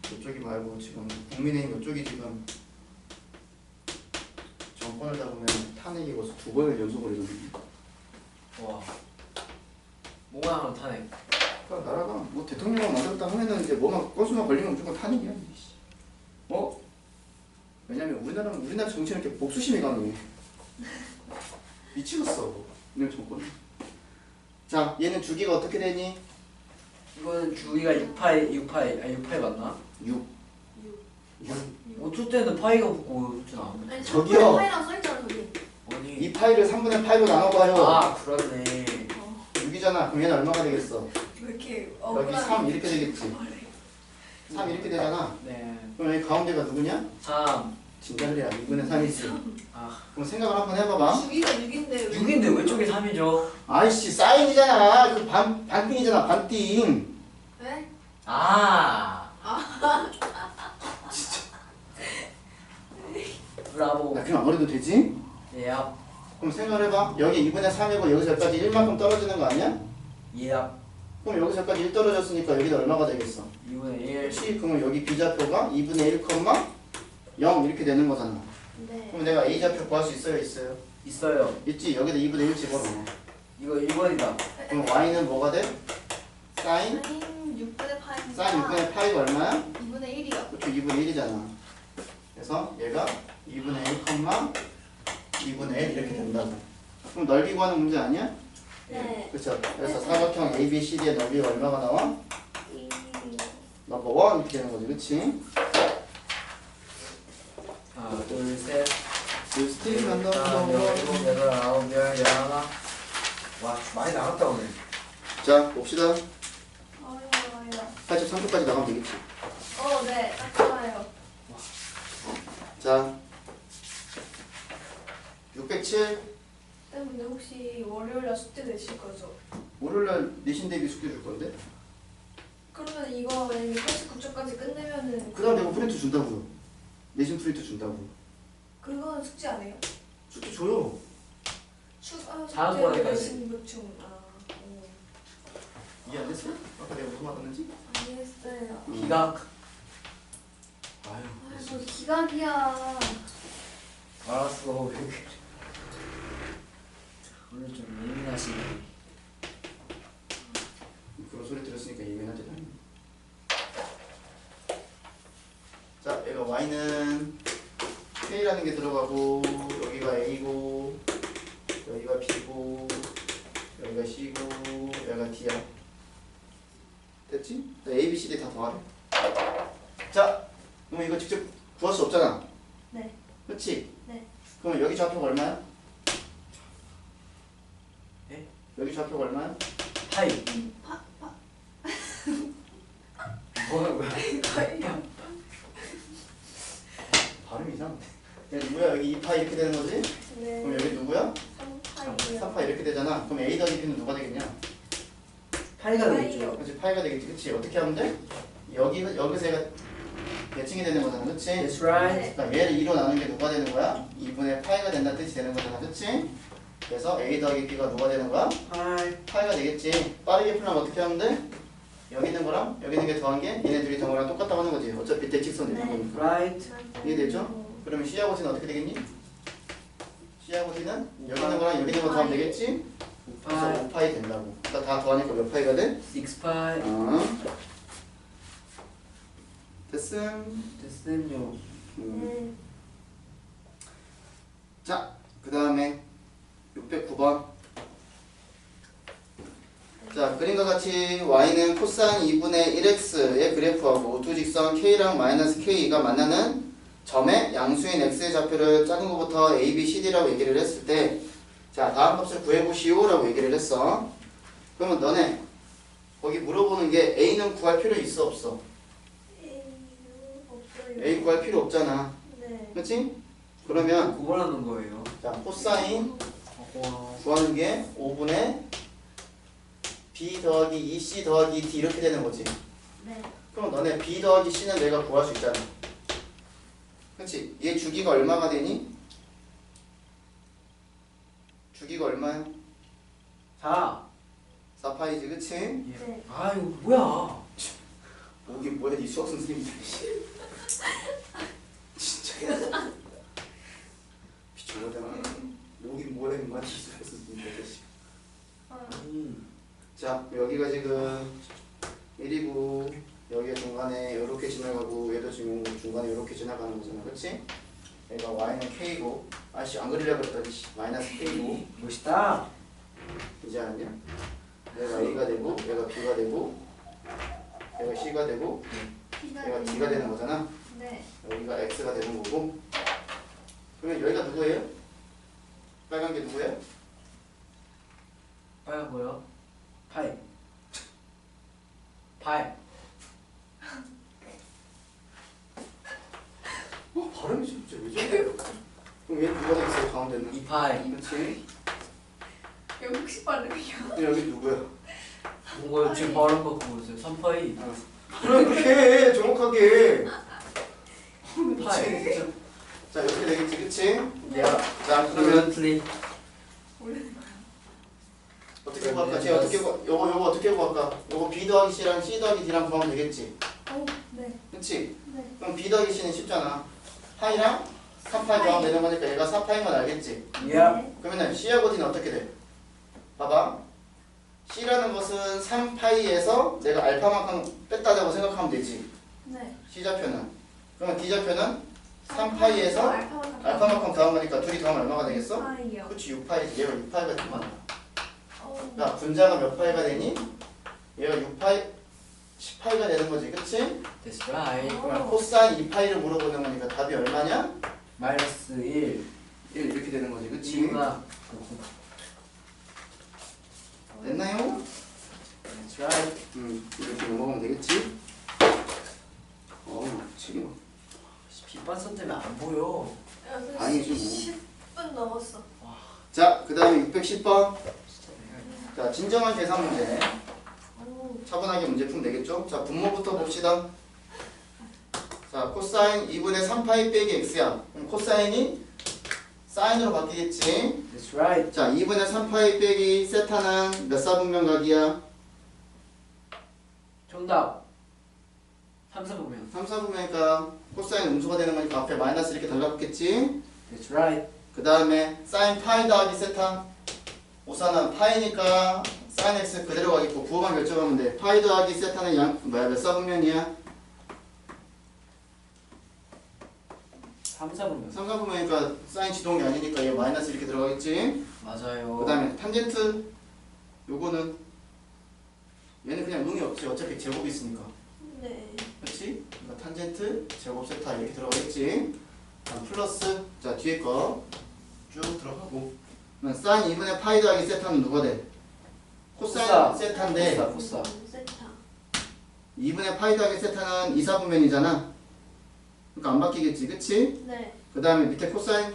이쪽이 말고 지금 국민의힘 이쪽이 지금 정권을 잡으면 탄핵이 벌써 2번을 연속으로 이루거든요. 와. 뭐가 하면 타네. 그러니까 나라가 뭐 대통령을 만들었다 하면은 이제 뭐만 건수만 걸리면 무조건 탄핵이야. 왜냐면 우리나라 정치는 이렇게 복수심이 강해. 미치겠어. 이런 정권. 자, 얘는 주기가 어떻게 되니? 이거는 주기가 6파이 맞나? 6. 6. 어쩔 때는 파이가 붙고 어쩔 때는 안 붙고. 아니 저기요. 파이랑 써있잖아 저기. 아니. 이 파이를 3분의 8로 나눠봐요. 아, 그렇네. 6이잖아. 그럼 얘는 얼마가 되겠어? 왜 이렇게 여기 3 이렇게 되겠지. 3 이렇게 되잖아. 네. 그럼 여기 가운데가 누구냐? 3. 진달래야. 2분의 3이지. 아. 그럼 생각을 한번 해봐봐. 주기가 6인데 6인데 왼쪽에 3이죠. 아이씨 사인이잖아. 그 반띵이잖아. 반띵. 왜? 아. 브라보. 야 그냥 안 그래도 되지? 예. 그럼 생각을 해봐. 여기 2분의 3이고 여기서 여기까지 1만큼 떨어지는 거 아니야? 예. 그럼 여기서 여기까지 1 떨어졌으니까 여기는 얼마가 되겠어? 2분의 1. 그렇지? 그러면 여기 B좌표가 2분의 1, 0 이렇게 되는 거잖아. 네. 그럼 내가 A좌표 구할 수 있어요? 있어요? 있어요. 있지? 여기다 2분의 1 집어넣어. 이거 1번이다. 그럼 Y는 뭐가 돼? 사인? 사인 6분의 8이니까 사인 6분의 8이 얼마야? 2분의 1이요. 그렇죠. 2분의 1이잖아. 그래서 얘가 2분의 1, 2분의 1 이렇게 된다고. 그럼 넓이 구하는 문제 아니야? 네. 그렇죠. 그래서 사각형 ABCD의 넓이가 얼마가 나와? 2. 넘버 1 이렇게 되는 거지. 그렇지? 하나, 둘, 셋. 스테이지 간다. 일곱, 여덟, 아홉, 열, 열하나. 와, 많이 나갔다 오늘. 자, 봅시다. 어려워요. 83초까지 나가면 되겠지. 네. 딱 좋아요. 자, 607. 근데 혹시 월요일날 숙제 내실 거죠? 월요일날 내신 대비 숙제 줄 건데? 그러면 이거 만약에 89초까지 끝내면은 그 다음 내가 프린트 준다고요. 내신 프린트 준다고. 그거는 숙제 안 해요? 숙제 줘요. 다음 숙제를 번에까지. 내신 보충. 이해 안 됐어? 아까 내가 무슨 말 했는지? 이해했어요. 기각. 아유, 아이고 기각이야. 알았어. 왜 그래. 오늘 좀 예민하시네. 그런 소리 들었으니까 예민하지 않니? 자, 얘가 Y는 K라는 게 들어가고 여기가 A고 여기가 B고 여기가 C고 여기가 D야. 됐지? A, B, C, D 다 더하래. 자, 그럼 이거 직접 구할 수 없잖아. 네. 그렇지? 네. 그럼 여기 좌표가 얼마야? 예? 여기 좌표가 얼마야? 파이. 뭐하는 거야? 거의요. 발음이 이상한데. 얘 누구야? 여기 2파 이렇게 되는 거지? 네. 그럼 여기 누구야? 3파이요. 3파 이렇게 되잖아. 그럼 A 더하기 B는 누가 되겠냐? 파이가 되겠죠. 그렇지, 파이가 되겠지. 그렇지? 어떻게 하면 돼? 여기서 얘가 대칭이 되는 거잖아. 그렇지? That's right. 그러니까 얘를 2로 나눈 게 누가 되는 거야? 2분의 파이가 된다는 뜻이 되는 거잖아. 그렇지? 그래서 A 더하기 B가 누가 되는 거야? 파이. 파이가 되겠지. 빠르게 풀면 어떻게 하면 돼? 여기 있는 거랑 여기 있는 게 더한 게 얘네 둘이 더한 거랑 똑같다고 하는 거지. 어차피 대칭선 되는 네. 거니까. Right. 이해되죠? 그러면 C하고 D는 어떻게 되겠니? C하고 D는 여기 있는 거랑 여기 있는 거 더하면 되겠지? 그래서 5파이. 5파이 된다고. 그러니까 다 더하니까 몇 파이가 돼? 6파이. 됐음. 됐음요. 네. 자, 그 다음에 609번. 자, 그림과 같이 y는 코사인 2분의 1x의 그래프하고 두 직선 k랑 마이너스 k가 만나는 점의 양수인 x의 좌표를 작은 것부터 a, b, c, d라고 얘기를 했을 때, 자, 다음 값을 구해보시오라고 얘기를 했어. 그러면 너네 거기 물어보는 게 a는 구할 필요 있어 없어? 없어요. a 구할 필요 없잖아. 네. 그렇지? 그러면 구분하는 거예요. 자, 코사인 와. 구하는 게 5분의 b 더하기 2c 더하기 d 이렇게 되는 거지. 네. 그럼 너네 b 더하기 c는 내가 구할 수 있잖아. 그렇지? 얘 주기가 얼마가 되니? 주기가 얼마야? 4. 4파이지, 그치? 네. 아 이거 뭐야? 오긴 뭐야, 이 수학 선생님들. 진짜. 미쳐버려. 오긴 뭐야, 인마, 이 수학 선생님들. 자, 여기가 지금 1이고 여기가 중간에 이렇게 지나가고 얘도 지금 중간에 이렇게 지나가는 거잖아. 그렇지? 얘가 y는 k고 아씨 안 그리려고 그랬더니 마이너스 k고 멋있다. 이제 알았냐? 얘가 a가 되고 얘가 b가 되고 얘가 c가 되고 얘가 d가 되는 거잖아. 네. 여기가 x가 되는 거고 그러면 여기가 누구예요? 빨간 게 누구예요? 빨간 거요? 발음이 진짜 왜 저래? 그럼 얘 누가 되겠어 가운데는? 2파이. 그렇지? 여기 혹시 발음이야? 그럼 여기 누구야? 뭔가 지금 발음 바꾸고 있어요. 3파이. 그래 그렇게 해 정확하게. 파이. 미치겠네 진짜. 자 이렇게 되겠지 그치? 야. 자 그러면 플리. 어떻게 구할까? 쟤 어떻게 구? 요거 어떻게 구할까? 요거 B 더하기 C랑 C 더하기 D랑 구하면 되겠지? 네. 그치? 네. 그럼 B 더하기 C는 쉽잖아. 파이랑 3파이 더하면 되는 거니까 얘가 4파인 건 알겠지? 야. 네. 그러면 C하고 D는 어떻게 돼? 봐봐. C라는 것은 3파이에서 내가 알파만큼 뺐다고 생각하면 되지. 네. C좌표는. 그러면 D좌표는 3파이에서 알파만큼 더한 거니까 둘이 더하면 얼마가 되겠어? 파이요. 그치 6파이. 얘가 6파이가 되면 어. 야 분자가 몇 파이가 되니? 얘가 6파이 10파이가 되는 거지 그치? That's right. 그러면 코사인 2파이를 물어보는 거니까 답이 얼마냐? 마이너스 1. 1 이렇게 되는 거지 그치? 2가 됐나요? That's right. 이렇게 넘어가면 되겠지? 책임. 빗반선 때문에 안 보여. 아니지, 10분 넘었어. 자, 그 다음에 610번. 진짜 내가 자, 진정한 계산 문제. 오. 차분하게 문제 풀면 되겠죠? 자, 분모부터 봅시다. 자, 코사인 2분의 3파이 빼기 x야. 그럼 코사인이 사인으로 바뀌겠지? That's right. 자, 2분의 3파이 빼기 세타는 몇 사분면각이야? 정답. 3사보면. 3사분면이니까 코사인 음수가 되는 거니까 앞에 마이너스 이렇게 달라붙겠지? That's right. 그 다음에 사인 파이 더하기 세타. 우선은 파이니까 사인 x 그대로 가겠고 부호만 결정하면 돼. 파이 더하기 세타는 몇 사분면이야? 3사보면. 3사분면이니까 사인 지동이 아니니까 얘 마이너스 이렇게 들어가겠지? 맞아요. 그 다음에 탄젠트 요거는 얘는 그냥 응이 없지. 어차피 제곱이 있으니까. 네. 그렇지? 그러니까 탄젠트 제곱 세타 이렇게 들어가겠지? 다음 플러스 자 뒤에 거 쭉 들어가고 그러면 사인 2분의 파이 더하기 세타는 누가 돼? 코사인 코사. 세타인데 코사. 세타. 2분의 파이 더하기 세타는 2사분면이잖아. 그러니까 안 바뀌겠지, 그치? 네. 그 다음에 밑에 코사인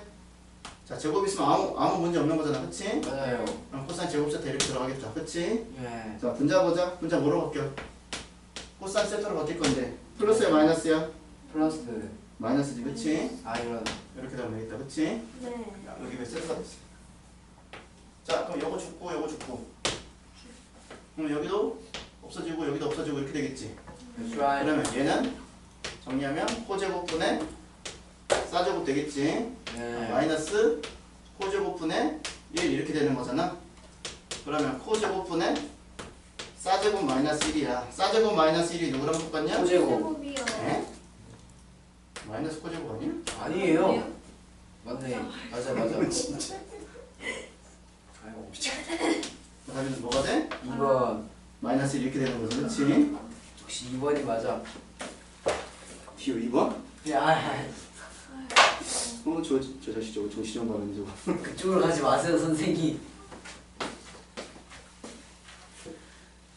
자 제곱 있으면 아무 문제 없는 거잖아, 그치? 맞아요. 그럼 코사인 제곱 세타 이렇게 들어가겠다, 그치? 예. 자 분자 보자. 분자 뭐로 바뀌어? 코사인 세타로 바뀔 건데 플러스야 마이너스야? 플러스. 마이너스지, 그치? 아이런. 이렇게 되면 되겠다, 그치? 네. 야, 여기 왜 세타가 됐어? 자 그럼 요거 죽고 요거 죽고 그럼 여기도 없어지고 여기도 없어지고 이렇게 되겠지? That's right. 그러면 얘는 정리하면 코제곱분의 사제곱 되겠지? 네. 마이너스 코제곱분의 1 이렇게 되는 거잖아. 그러면 코제곱분의 사제곱 마이너스 1이야. 사제곱 마이너스 1이 누구랑 똑같냐? 코제곱. 제곱이요. 네? 마이너스 코제곱 아니야? 아니에요. 맞네. 맞아. 진짜. 아이고 미쳐. 그 다음에 뭐가 돼? 2번. 마이너스 1 이렇게 되는 거지, 그렇지? 역시 2번이 맞아. 비오 2번? 야, 저 자식 저거 정신형 발언이 저거. 그쪽으로 가지 마세요 선생님.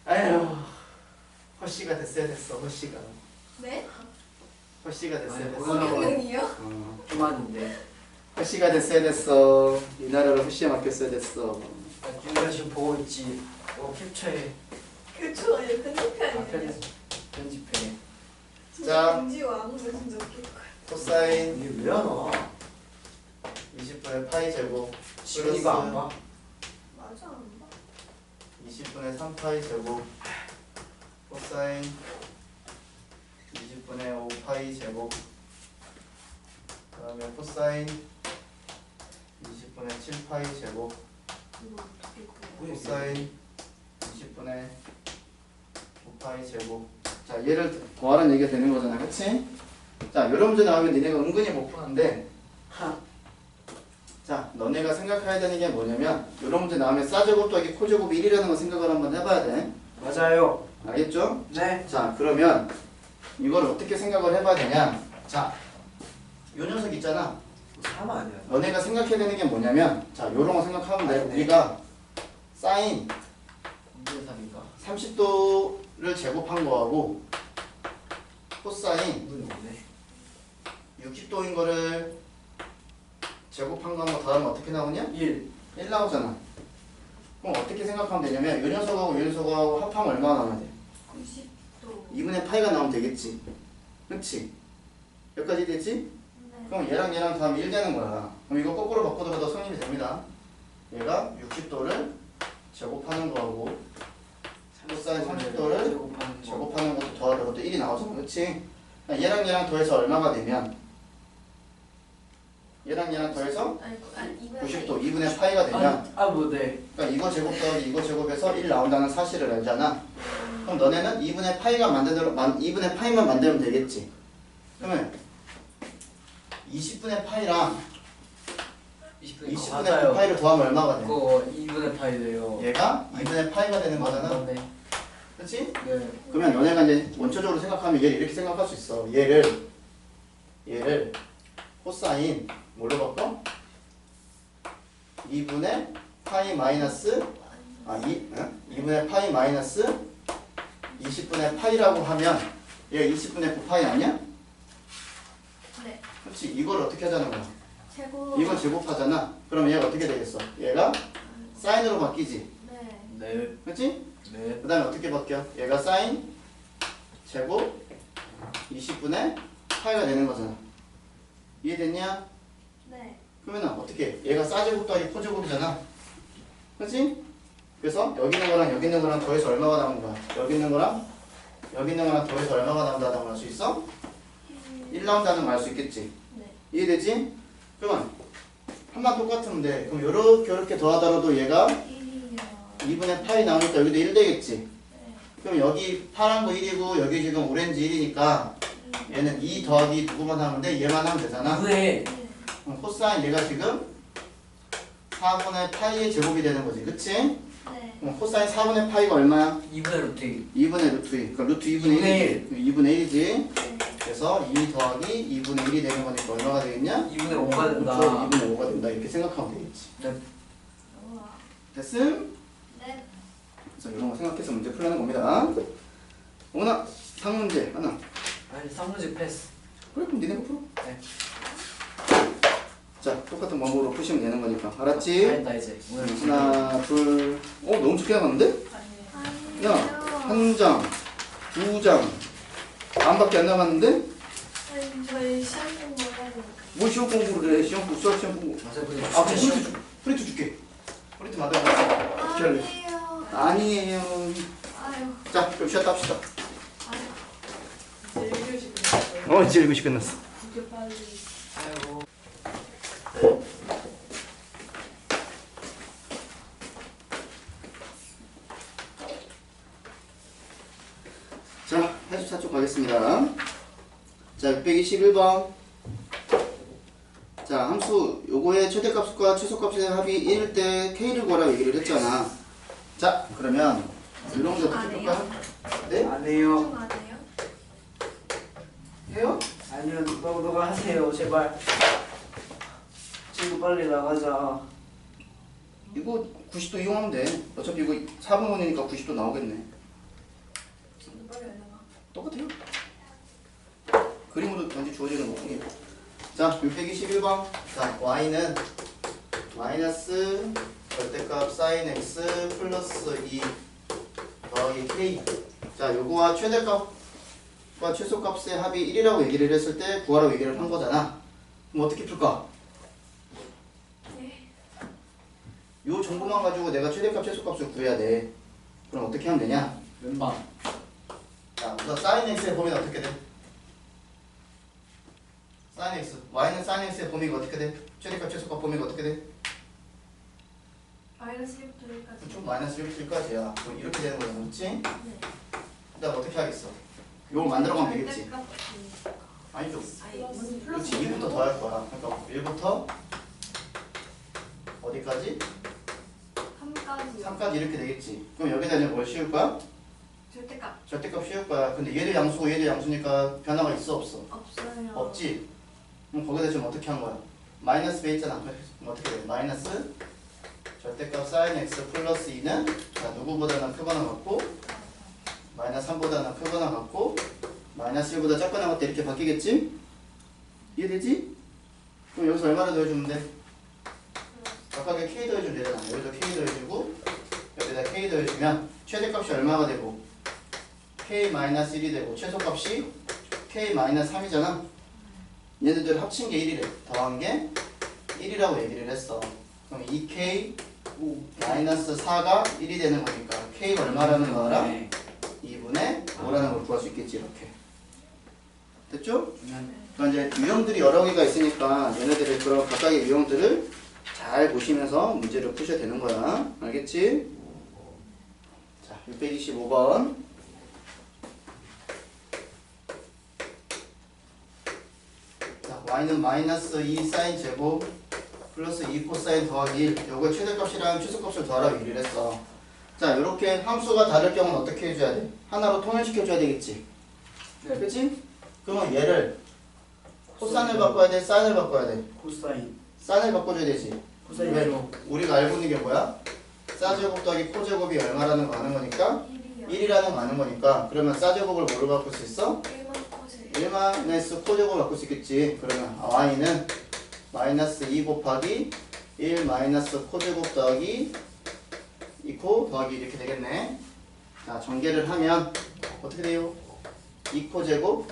아유, 허씨가 됐어야 됐어, 허씨가. 네? 허씨가 됐어야 아니, 됐어. 뭐야. 성형이요? 좀 많은데. 허씨가 됐어야 됐어. 이 나라를 허씨에 맡겼어야 됐어. 우리가 지금 보고 있지. 캡처해. 그쵸, 아니 편집해 아, 아니에요? 편집해. 자. 김지호 아무도 진짜 웃길 거야. 코사인 이게 왜 안 와? 20분의 파이 제곱 지금 이거 안 봐? 맞아, 안 봐. 20분의 3파이 제곱 코사인 20분의 5파이 제곱 그 다음에 코사인 20분의 7파이 제곱 이거 어떻게 구해요? 코사인 20분의 5파이 제곱 자 얘를 더하라는 얘기가 되는 거잖아, 그치? 자 요런 문제 나오면 니네가 은근히 못 푸는데 자 너네가 생각해야 되는 게 뭐냐면 요런 문제 나오면 싸제곱 더하기 코제곱 1이라는 거 생각을 한번 해봐야 돼. 맞아요. 알겠죠? 네. 자 그러면 이걸 어떻게 생각을 해봐야 되냐. 자 요 녀석 있잖아. 3 아니야? 너네가 생각해야 되는 게 뭐냐면 자 요런 거 생각하면 돼. 네. 우리가 사인 3인가? 30도를 제곱한 거하고 코사인 이분이 없네. 60도인 거를 제곱한 거하고 더하면 어떻게 나오냐? 1. 1 나오잖아. 그럼 어떻게 생각하면 되냐면 요 녀석하고 요 녀석하고 합하면 얼마가 나와야 돼? 90도. 2분의 파이가 나오면 되겠지. 그치? 여기까지 됐지? 네. 그럼 얘랑 얘랑 더하면 1 되는 거야. 그럼 이거 거꾸로 바꿔도 성립이 됩니다. 얘가 60도를 제곱하는 거하고 코사인 30도를 제곱하는 것도 더하더라도 1이 나오잖아. 그치? 얘랑 얘랑 더해서 얼마가 되면 얘랑 얘랑 더해서 아니 90도 2분의 파이가 되면 뭐 네. 그러니까 이거 제곱 더하기 이거 제곱해서 1 나온다는 사실을 알잖아. 그럼 너네는 2분의 파이가 2분의 파이만 만들면 되겠지. 그러면 20분의 파이랑 20분의 맞아요. 파이를 더하면 얼마가 돼? 그거 2분의 파이 돼요. 얘가 2분의 파이가 되는 거잖아. 네. 그렇지? 네. 그러면 너네가 이제 원초적으로 생각하면 얘를 이렇게 생각할 수 있어. 얘를 코사인 뭘로 바꿔? 2분의 파이 마이너스 2분의 파이 마이너스 20분의 파이라고 하면 얘가 20분의 9파이 아니야? 네. 그렇지. 이걸 어떻게 하자는 거야? 제곱. 이걸 제곱하잖아. 그럼 얘가 어떻게 되겠어? 얘가 사인으로 바뀌지. 네. 네. 그렇지? 네. 그 다음에 어떻게 바뀌어? 얘가 사인 제곱 20분의 파이가 되는 거잖아. 이해됐냐? 네. 그러면 어떻게 해? 얘가 싸제곱 더하기 포제곱이잖아. 그렇지? 그래서 여기 있는 거랑 여기 있는 거랑 더해서 얼마가 나오는 거야? 여기 있는 거랑 여기 있는 거랑 더해서 얼마가 나온다는 걸 알 수 있어? 1 나온다는 걸 알 수 있겠지? 네. 이해되지? 그러면 한만 똑같은데 그럼 요렇게 더하더라도 얘가 1이요. 2분의 파이 나오니까 여기도 1 되겠지? 네. 그럼 여기 파란 거 1이고 여기 지금 오렌지 1이니까 얘는 2 더하기 누구만 하면 돼? 얘만 하면 되잖아. 2분의 네. 그럼 코사인 얘가 지금 4분의 파이의 제곱이 되는 거지. 그치? 네. 그럼 코사인 4분의 파이가 얼마야? 2분의 루트 2. 2분의 루트 2. 그러니까 루트 2분의 1이지. 2분의 1이지. 네. 그래서 2 더하기 2분의 1이 되는 거니까 얼마가 되겠냐? 2분의 5가 된다. 그렇죠. 2분의 5가 된다. 이렇게 생각하면 되겠지. 네. 우와. 됐음? 네. 그래서 이런 거 생각해서 문제 풀려는 겁니다. 오나 상문제 하나. 아니 3문제 패스. 그래 그럼 니네가 풀어. 네. 자 똑같은 방법으로 푸시면 되는 거니까. 알았지? 알겠다 이제. 오늘 하나 둘. 너무 좋게 나갔는데? 아니에요. 야 한 장, 두 장 반밖에 안 남았는데? 아니, 저희 시험 공부 해야 되니까. 뭐 시험 공부를 해? 수학 시험 공부. 맞아요. 근데 아 진짜 프린트 프린트 줄게. 프린트 만들어봤어. 어떻게 할래? 아니에요. 아니에요. 아유. 자 그럼 쉬었다 합시다. 아유. 이제 1교시 끝났어요. 이제 1교시 끝났어. 그렇게 빨리. 아이고. 자 해수 차쪽 가겠습니다. 자 621번. 자 함수 요거의 최대값과 최소값의 합이 1일 때 K를 구하라고 얘기를 했잖아. 자 그러면 이런 거 어떻게 볼까? 네? 안 해요. 좀 안 해요? 해요? 아니요. 너가 하세요. 제발. 친구 빨리 나가자. 이거 90도 이용하면 돼. 어차피 이거 4분원이니까 90도 나오겠네. 지금 빨리 안 나가. 똑같아요. 그림으로 단지 주어지는 거뿐이에요. 자, 621번. 자, y는 마이너스 절대값 sin x 플러스 2 더하기 k. 자, 요거와 최대값과 최소값의 합이 1이라고 얘기를 했을 때 구하라고 얘기를 한 거잖아. 그럼 어떻게 풀까? 네. 요 정보만 가지고 내가 최대값, 최소값을 구해야 돼. 그럼 어떻게 하면 되냐? 왼방. 자, 우선 sin x의 범위는 어떻게 돼? sin x. y는 sin x의 범위가 어떻게 돼? 최대값, 최소값 범위가 어떻게 돼? 마이너스 1부터 1까지. 그쵸? 마이너스 1까지야. 그럼 이렇게 되는 거잖아. 그렇지? 네. 그 다음 어떻게 하겠어? 요걸 만들어가면 되겠지. 절대값이. 아니죠. 아니, 무슨 플러스 그렇지. 2부터 더 할 거야. 그러니까 1부터 어디까지? 3까지요. 3까지 이렇게 되겠지. 그럼 여기다 이제 뭘 씌울 거야? 절대값 절대값 씌울 거야. 근데 얘도 양수고 얘도 양수니까 변화가 있어 없어? 없어요. 없지? 그럼 거기다 지금 어떻게 한 거야? 마이너스 배 있잖아. 그럼 어떻게 돼? 마이너스 절대값 sin x 플러스 2는 자, 누구보다는 크거나 같고 마이너스 3보다는 크거나 같고 마이너스 1보다 작거나 같다 이렇게 바뀌겠지? 이해되지? 그럼 여기서 얼마를 더해주면 돼? 각각에 k 더해주면 되잖아. 여기서 k 더해주고 여기다 k 더해주면 최대값이 얼마가 되고 k-1이 되고 최소값이 k-3이잖아. 얘네들 합친 게 1이래. 더한 게 1이라고 얘기를 했어. 그럼 2k-4가 1이 되는 거니까 k가 얼마라는 거 알아? 네. 2분의 5라는 걸 구할 수 있겠지. 이렇게 됐죠? 네. 그러니까 이제 유형들이 여러 개가 있으니까 얘네들의 그런 각각의 유형들을 잘 보시면서 문제를 푸셔야 되는 거야. 알겠지? 자, 625번. 자, y는 마이너스 2 사인 제곱 플러스 2 코사인 더하기 1. 요거 최대값이랑 최소값을 더하라고 얘기를 했어. 자, 이렇게 함수가 다를 경우는 어떻게 해줘야 돼? 하나로 통일시켜줘야 되겠지? 네. 그치? 그러면 얘를 코사인을 바꿔야 돼? 사인을 바꿔야 돼? 코사인. 사인을 바꿔줘야 되지. 코사인 왜? 제로. 우리가 알고 있는 게 뭐야? 사제곱 더하기 코제곱이 얼마라는 거 아는 거니까 1이요. 1이라는 거 아는 거니까 그러면 사제곱을 뭐로 바꿀 수 있어? 1만 코세. 1마이너스 코제곱 바꿀 수 있겠지. 그러면 y는 마이너스 2 곱하기 1 마이너스 코제곱 더하기 2코 더하기 이렇게 되겠네. 자, 전개를 하면 어떻게 돼요? 2코 제곱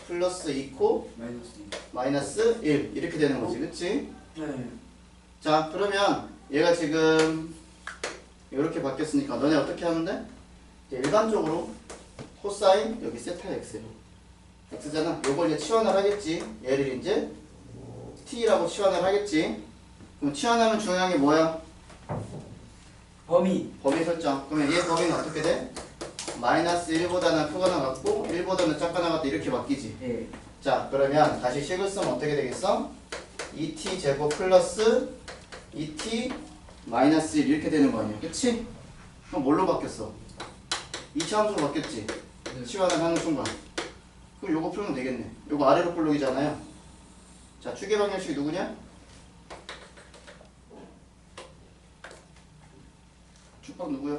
플러스 2코 마이너스 2. 마이너스 1 이렇게 되는 거지. 그치? 네. 자, 그러면 얘가 지금 이렇게 바뀌었으니까 너네 어떻게 하면 돼? 이제 일반적으로 코사인 여기 세타 x로 x잖아. 요걸 이제 치환을 하겠지. 얘를 이제 t라고 치환을 하겠지. 그럼 치환하면 중요한 게 뭐야? 범위. 범위 설정. 그러면 얘 범위는 어떻게 돼? 마이너스 1보다는 크거나 같고 1보다는 작거나 같다 이렇게 바뀌지. 예. 자, 그러면 다시 식을 쓰면 어떻게 되겠어? 2t 제곱 플러스 2t 마이너스 1 이렇게 되는 거 아니야. 그치? 그럼 뭘로 바뀌었어? 2차 함수로 바뀌었지? 치환을 하는 순간. 그럼 요거 풀면 되겠네. 요거 아래로 볼록이잖아요. 자, 추계 방정식이 누구냐? 축방 누구야?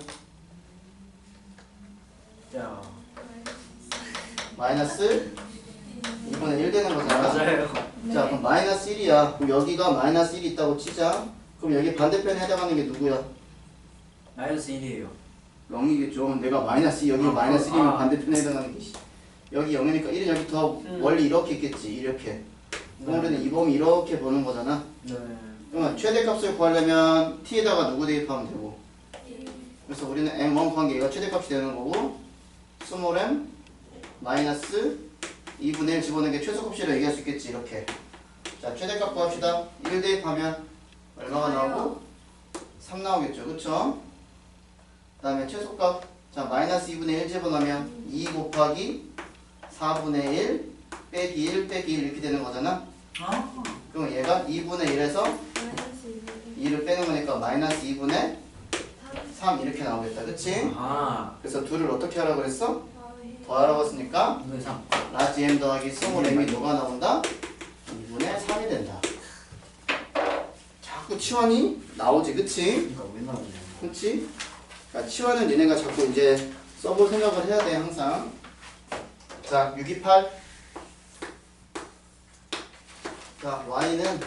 자. 마이너스 2분의 1 되는 거잖아. 맞아요. 자, 그럼 마이너스 1이야. 그럼 여기가 마이너스 1이 있다고 치자. 그럼 여기 반대편에 해당하는 게 누구야? 마이너스 1이에요. 0이겠죠. 내가 마이너스 2, 여기 아, 마이너스 1이면 아. 반대편에 해당하는 게 여기 0이니까 1은 여기 더 원리 이렇게 있겠지. 이렇게. 그럼 우리는 이 범위 이렇게 보는 거잖아. 네. 그러면 최대값을 구하려면 t에다가 누구 대입하면 되고. 1. 그래서 우리는 m1 관계 얘가 최대값이 되는 거고 스몰 m 마이너스 2분의 1 집어넣는 게 최소값이라고 얘기할 수 있겠지. 이렇게. 자, 최대값 구합시다. 1 대입하면 얼마가 나오고? 3 나오겠죠. 그쵸? 그 다음에 최소값. 자, 마이너스 2분의 1 집어넣으면 2 곱하기 4분의 1 빼기 1 빼기 1 이렇게 되는 거잖아. 아. 그럼 얘가 2분의 1에서 마이너스 2를 빼는 거니까 마이너스 2분의 3. 3 이렇게 나오겠다. 그치? 아. 그래서 둘을 어떻게 하라고 그랬어? 더해. 더하라고 했으니까 2분의 3. 라지 m 더하기 스몰 m이 뭐가 나온다? 2분의 3이 된다. 자꾸 치환이 나오지. 그치? 그러니까 왜 나오냐. 그치? 그러니까 치환은 얘네가 자꾸 이제 써볼 생각을 해야 돼. 항상. 자, 628. 자, y는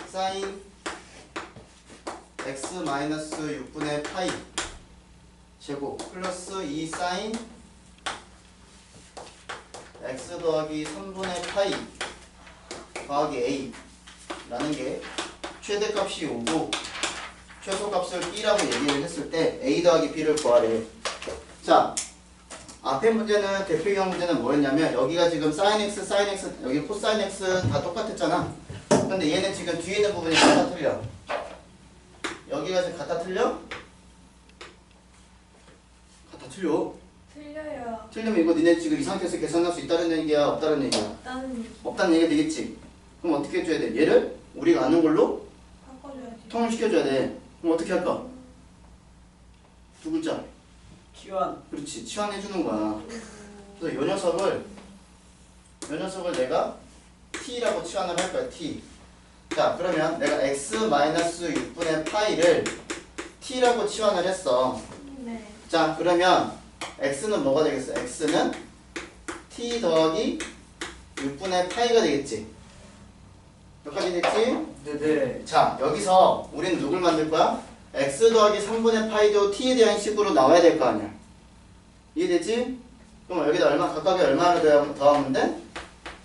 사인 x 마이너스 6분의 파이 제곱 플러스 2 사인 x 더하기 3분의 파이 더하기 a 라는 게 최대값이 5고 최소값을 b라고 얘기를 했을 때 a 더하기 b를 구하래. 자, 앞에 문제는 대표형 문제는 뭐였냐면 여기가 지금 sin x, sin x, 여기 코사인 x 다 똑같았잖아. 근데 얘는 지금 뒤에 있는 부분이 같아 틀려. 여기가 지금 같아 틀려? 같아 틀려. 틀려요. 틀리면 이거 니네 지금 이 상태에서 계산할 수 있다는 얘기야, 없다는 얘기야? 나는 얘기. 없다는 얘기가 되겠지. 그럼 어떻게 해줘야 돼? 얘를 우리가 아는 걸로 바꿔줘야지. 통일시켜줘야 돼. 그럼 어떻게 할까? 두 글자. 치환. 그렇지. 치환해주는 거야. 그래서 요 녀석을 내가 t라고 치환을 할 거야. t. 자, 그러면 내가 x-6분의 파이를 t라고 치환을 했어. 네. 자, 그러면 x는 뭐가 되겠어? x는 t 더하기 6분의 파이가 되겠지. 여기까지 됐지? 네네. 자, 여기서 우리는 누굴 만들 거야? x 더하기 3분의 파이도 t에 대한 식으로 나와야 될 거 아니야. 이해되지? 그럼 여기다 각각에 얼마를 더하면 돼?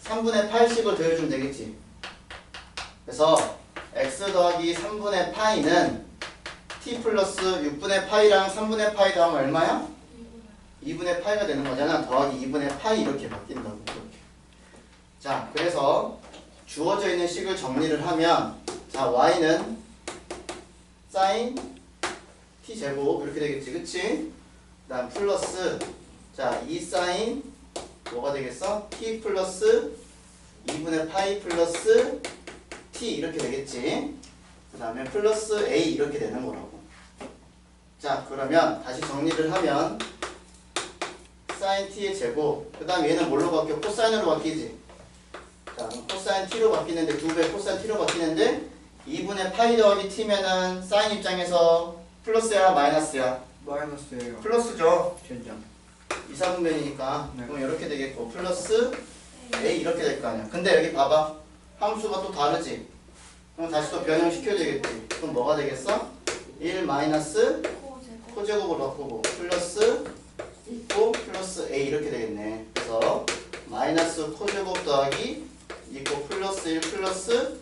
3분의 8씩을 더해주면 되겠지. 그래서 x 더하기 3분의 파이는 t 플러스 6분의 파이랑 3분의 파이 더하면 얼마야? 2분의 파이가 되는 거잖아. 더하기 2분의 파이 이렇게 바뀐다고. 이렇게. 자, 그래서 주어져 있는 식을 정리를 하면 자, y는 sin t제곱 이렇게 되겠지. 그치? 그 다음 플러스 자, 2 sin 뭐가 되겠어? t 플러스 2분의 파이 플러스 t 이렇게 되겠지. 그 다음에 플러스 a 이렇게 되는 거라고. 자, 그러면 다시 정리를 하면 sin t의 제곱 그 다음 얘는 뭘로 바뀌어? 코사인으로 바뀌지. 자, 코사인 t로 바뀌는데 2배 코사인 t로 바뀌는데 2분의 파이 더하기 t면은 사인 입장에서 플러스야 마이너스야? 마이너스예요. 플러스죠. 젠장. 2, 4분면이니까 네. 그럼 이렇게 되겠고 플러스 a 이렇게 될 거 아니야. 근데 여기 봐봐. 함수가 또 다르지. 그럼 다시 또 변형시켜야 되겠지. 그럼 뭐가 되겠어? 1 마이너스 코제곱. 코제곱으로 바꾸고 플러스 있고 플러스 a 이렇게 되겠네. 그래서 마이너스 코제곱 더하기 있고 플러스 1 플러스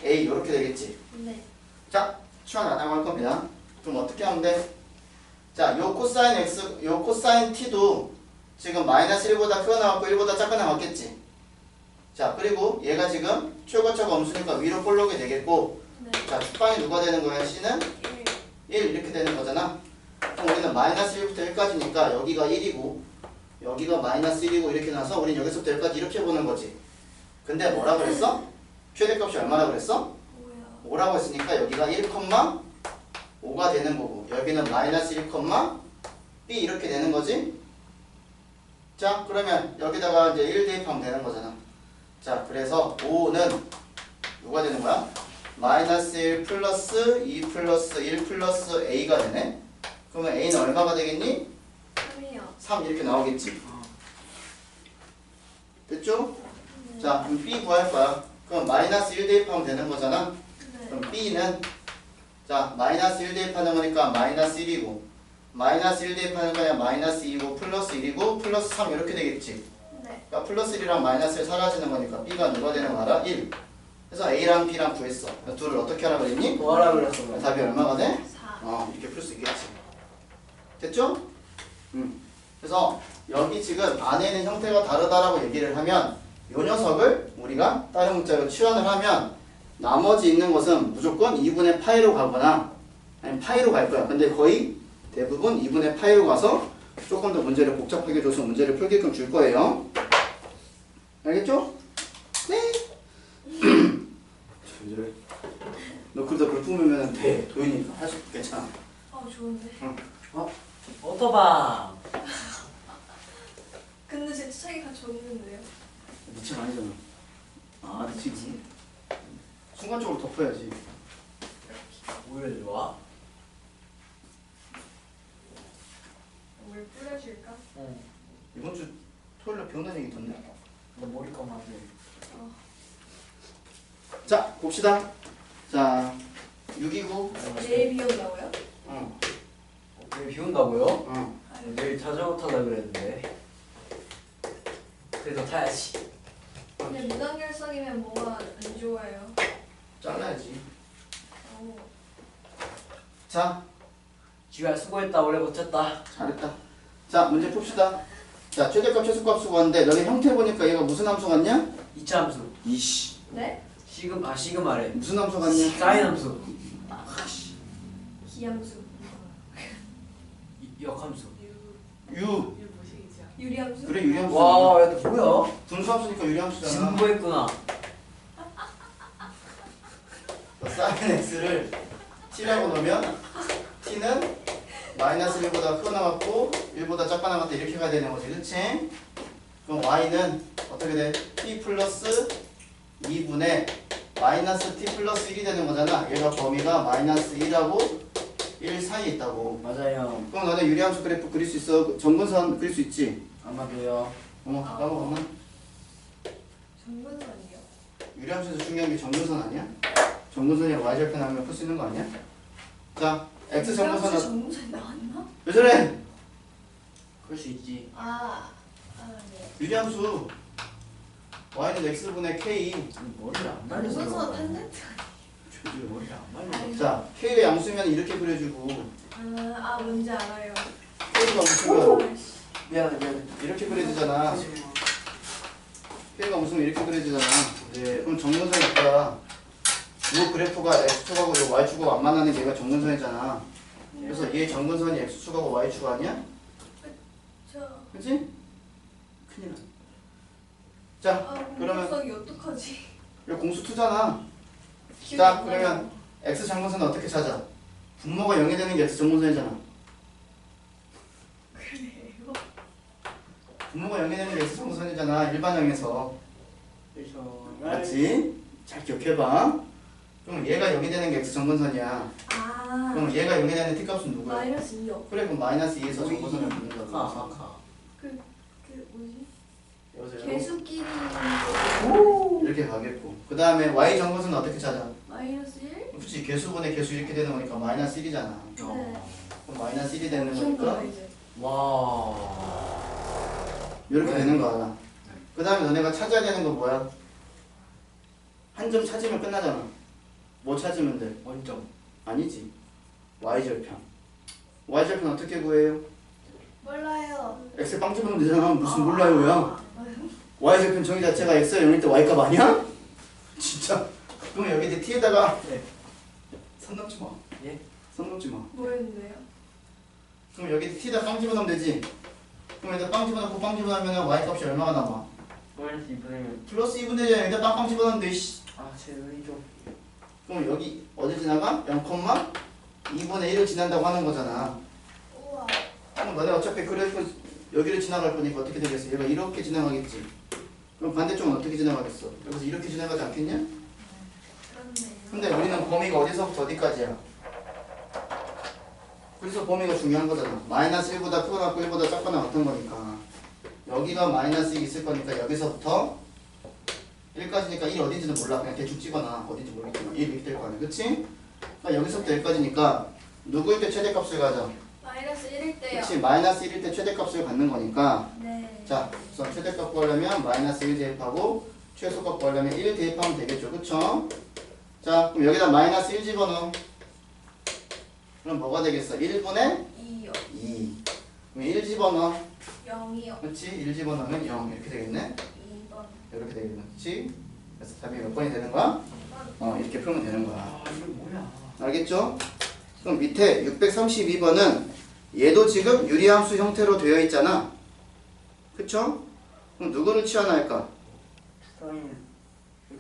a 이렇게 되겠지. 네. 자, 추한 안 하고 할 겁니다. 그럼 어떻게 하면 돼? 자, 요 코사인 x, 요 코사인 t도 지금 마이너스 1보다 크거 나왔고 1보다 작거 나왔겠지. 자, 그리고 얘가 지금 최고차가 엄수니까 위로 볼록이 되겠고 네. 자, 축방이 누가 되는 거야? c는 1 이렇게 되는 거잖아. 그럼 우리는 마이너스 1부터 1까지니까 여기가 1이고 여기가 마이너스 1이고 이렇게 나서 우리는 여기서부터 여기까지 이렇게 보는 거지. 근데 뭐라 그랬어? 최대값이 얼마나 그랬어? 뭐야? 5라고 했으니까 여기가 1,5가 되는 거고 여기는 마이너스 1, b 이렇게 되는 거지. 자, 그러면 여기다가 이제 1 대입하면 되는 거잖아. 자, 그래서 5는 누가 되는 거야? 마이너스 1 플러스 2 플러스 1 플러스 a가 되네. 그러면 a는 얼마가 되겠니? 3이요. 3 이렇게 나오겠지. 됐죠? 자, 그럼 b 구할 거야. 그럼 마이너스 1 대입하면 되는 거잖아. 네. 그럼 b는 자, 마이너스 1 대입하는 거니까 마이너스 1이고 마이너스 1 대입하는 거야 마이너스 2고 플러스 1이고 플러스 3 이렇게 되겠지. 네. 그러니까 플러스 1이랑 마이너스 1 사라지는 거니까 b가 누가 되는 거 알아? 1. 그래서 a랑 b랑 구했어. 그러니까 둘을 어떻게 하라 그랬니? 뭐하라 그랬어? 답이 얼마가 돼? 4. 이렇게 풀 수 있겠지. 됐죠? 그래서 여기 지금 안에 있는 형태가 다르다라고 얘기를 하면 이 녀석을 우리가 다른 문자로 치환을 하면 나머지 있는 것은 무조건 2분의 파이로 가거나 아니면 파이로 갈 거야. 근데 거의 대부분 2분의 파이로 가서 조금 더 문제를 복잡하게 줘서 문제를 풀게끔 줄 거예요. 알겠죠? 네. 너 그러다 불 뿜으면 돼. 도윤이가 할 수 괜찮아. 좋은데. 오토방. 근데 제 책이 같이 없는데요. 미친 아니잖아. 아, 미치지. 순간적으로 덮어야지. 오히려 좋아. 물 뿌려줄까? 응. 이번 주 토요일에 비 온다는 얘기 듣네. 너 머리 감아줘. 자, 봅시다. 자, 629. 내일 비 온다고요? 어. 내일 비 온다고요? 어. 내일 자전거 타다 그랬는데. 그래서 타야지. 근데 무단결석이면 뭐가 안 좋아요? 잘라야지. 오. 자, 지우야 수고했다. 오래 버텼다. 잘했다. 자, 문제 풉시다. 자, 최대값, 최소값 수구한데 너네 형태 보니까 얘가 무슨 함수 같냐? 이차 함수. 이씨. 네? 시그마래. 무슨 함수 같냐? 사인 함수. 기함수. 역함수. 유. 무식이지. 유리함수? 그래, 유리함수. 와, 야, 너 뭐야? 분수함수니까 유리함수잖아. 진부했구나. 사인 x를 t라고 넣으면 t는 마이너스 1보다 크거 나왔고 1보다 작거 나왔다 이렇게 가야 되는 거지. 그치? 그럼 y는 어떻게 돼? t 플러스 2분의 마이너스 t 플러스 1이 되는 거잖아. 얘가 범위가 마이너스 1하고 1 사이에 있다고. 맞아요. 그럼 너네 유리함수 그래프 그릴 수 있어? 점근선 그릴 수 있지? 아마도요. 까먹었나? 정근선이요? 유리함수에서 중요한 게 정근선 아니야? 정근선이랑 y절편 하면 풀 수 있는 거 아니야? 자, x 정근선은 정근선이 나왔나? 왜 저래? 그럴 수 있지. 네. 유리함수 y는 x분의 k. 머리를 안 말려서 정근선 그런가? 탄젠트. 저기 머리를 안 말려서. 자, k가 양수면 이렇게 그려주고 뭔지 알아요. k가 없으면 아이씨. 미안해 미안해. 이렇게 그려지잖아. k가 없으면 이렇게 그려지잖아. 네. 그럼 정근선이니까 이 그래프가 x축하고 이 y축하고 안 만나는 얘가 정근선이잖아. 그래서 얘 정근선이 x축하고 y축 아니야? 저. 그치? 큰일 나. 자, 그러면 공격성이 어떡하지? 이거 공수 2잖아. 기억이 자, 안 나요. 그러면 x 정근선은 어떻게 찾아? 분모가 0이 되는 게 x 정근선이잖아. 그래요? 분모가 0이 되는 게 x 정근선이잖아. 일반형에서. 맞지? 잘 기억해봐. 그럼 얘가 0이 되는 게 x 정근선이야. 그럼 얘가 0이 되는 t값은 누구야? 마이너스 2요. 그래, 그럼 마이너스 2에서 정근선을 긋는 거야. 카. 그 뭐지? 여보세요? 개수끼리 이렇게 가겠고. 그 다음에 y 정근선은 어떻게 찾아? 마이너스 1? 그렇지, 개수분의 개수 이렇게 되는 거니까 마이너스 1이잖아. 네. 그럼 마이너스 1이 되는 기억나 거니까 이제. 와. 이렇게 되는 거야. 그 다음에 너네가 찾아야 되는 건 뭐야? 한 점 찾으면 끝나잖아. 뭐 찾으면 돼? 원점. 아니지. y절편. y절편 어떻게 구해요? 몰라요. x 빵 집으면 되잖아. 무슨 몰라요야. 아, y절편 정의 자체가 x가 0일 때 y값 아니야? 진짜. 그럼 여기 이제 t에다가 네. 선 넘지 마. 예? 선 넘지 마. 뭐였는데요? 그럼 여기 t에다 빵 집어넣으면 되지. 그럼 여기다 빵 집어넣고 빵 집어넣으면 y값이 얼마가 남아? 마이너스 2분의 플러스 2분 되잖아. 여기다 빵빵 집어넣으면 돼. 씨. 제 의리 좀. 그럼 여기 어디 지나가? 0,2분의 1을 지난다고 하는 거잖아. 우와. 그럼 너네 어차피 그래프 여기를 지나갈 거니까 어떻게 되겠어? 얘가 이렇게 지나가겠지. 그럼 반대쪽은 어떻게 지나가겠어? 여기서 이렇게 지나가지 않겠냐? 그렇네요. 근데 우리는 범위가 어디서부터 어디까지야? 그래서 범위가 중요한 거잖아. 마이너스 1보다 크거나 1보다 작거나 같은 거니까. 여기가 마이너스 1 있을 거니까 여기서부터 1까지니까 1 어딘지는 몰라. 그냥 대충 찍어놔. 어딘지 모르겠지만 1 이렇게 될 거 아니야. 그치? 그러니까 여기서부터 1까지니까 누구일 때 최대값을 가져? 마이너스 1일 때요. 그치? 마이너스 1일 때 최대값을 갖는 거니까 네. 자, 우선 최대값 구하려면 마이너스 1 대입하고 최소값 구하려면 1 대입하면 되겠죠. 그쵸? 자, 그럼 여기다 마이너스 1 집어넣어. 그럼 뭐가 되겠어? 1분의 2요. 2. 그럼 1 집어넣어. 0이요. 그렇지? 1 집어넣으면 0 이렇게 되겠네. 2번. 이렇게 되겠네. 그렇지? 그래서 답이 몇 번이 되는 거야? 이렇게 풀면 되는 거야. 아 이게 뭐야? 알겠죠? 그럼 밑에 632번은 얘도 지금 유리함수 형태로 되어 있잖아. 그쵸? 그럼 누구를 치환할까? 사인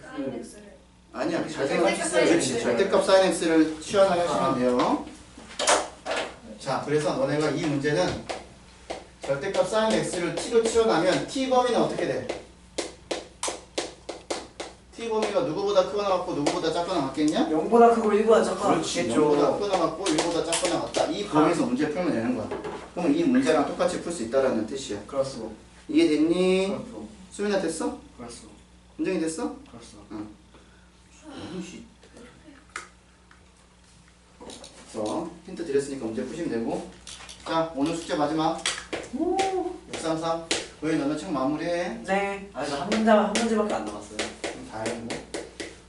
사인 X. X를. 아니야. 잘 절대값 생각했어요. 사인 그렇지. X. 절대값 사인 x를 치환하시면 돼요. 자, 그래서 너네가 이 문제는 절대값 사인 x를 t로 치환하면 t 범위는 어떻게 돼? t 범위가 누구보다 크거나 같고 누구보다 작거나 같겠냐? 0보다 크고 1보다 작거나 그렇지. 0보다 크거나 같고 1보다 작거나 같다. 이 범위에서 문제 풀면 되는 거야. 그러면 이 문제랑 똑같이 풀 수 있다라는 뜻이야. 그렇소. 이해됐니? 그렇소. 수민아 됐어? 그렇소. 문정이 됐어? 그렇소. 그래서 힌트 드렸으니까 문제 푸시면 되고. 자, 오늘 숙제 마지막 633. 왜 너는 책 마무리해? 네. 아니 나한 문제밖에 안 남았어요. 다행이고.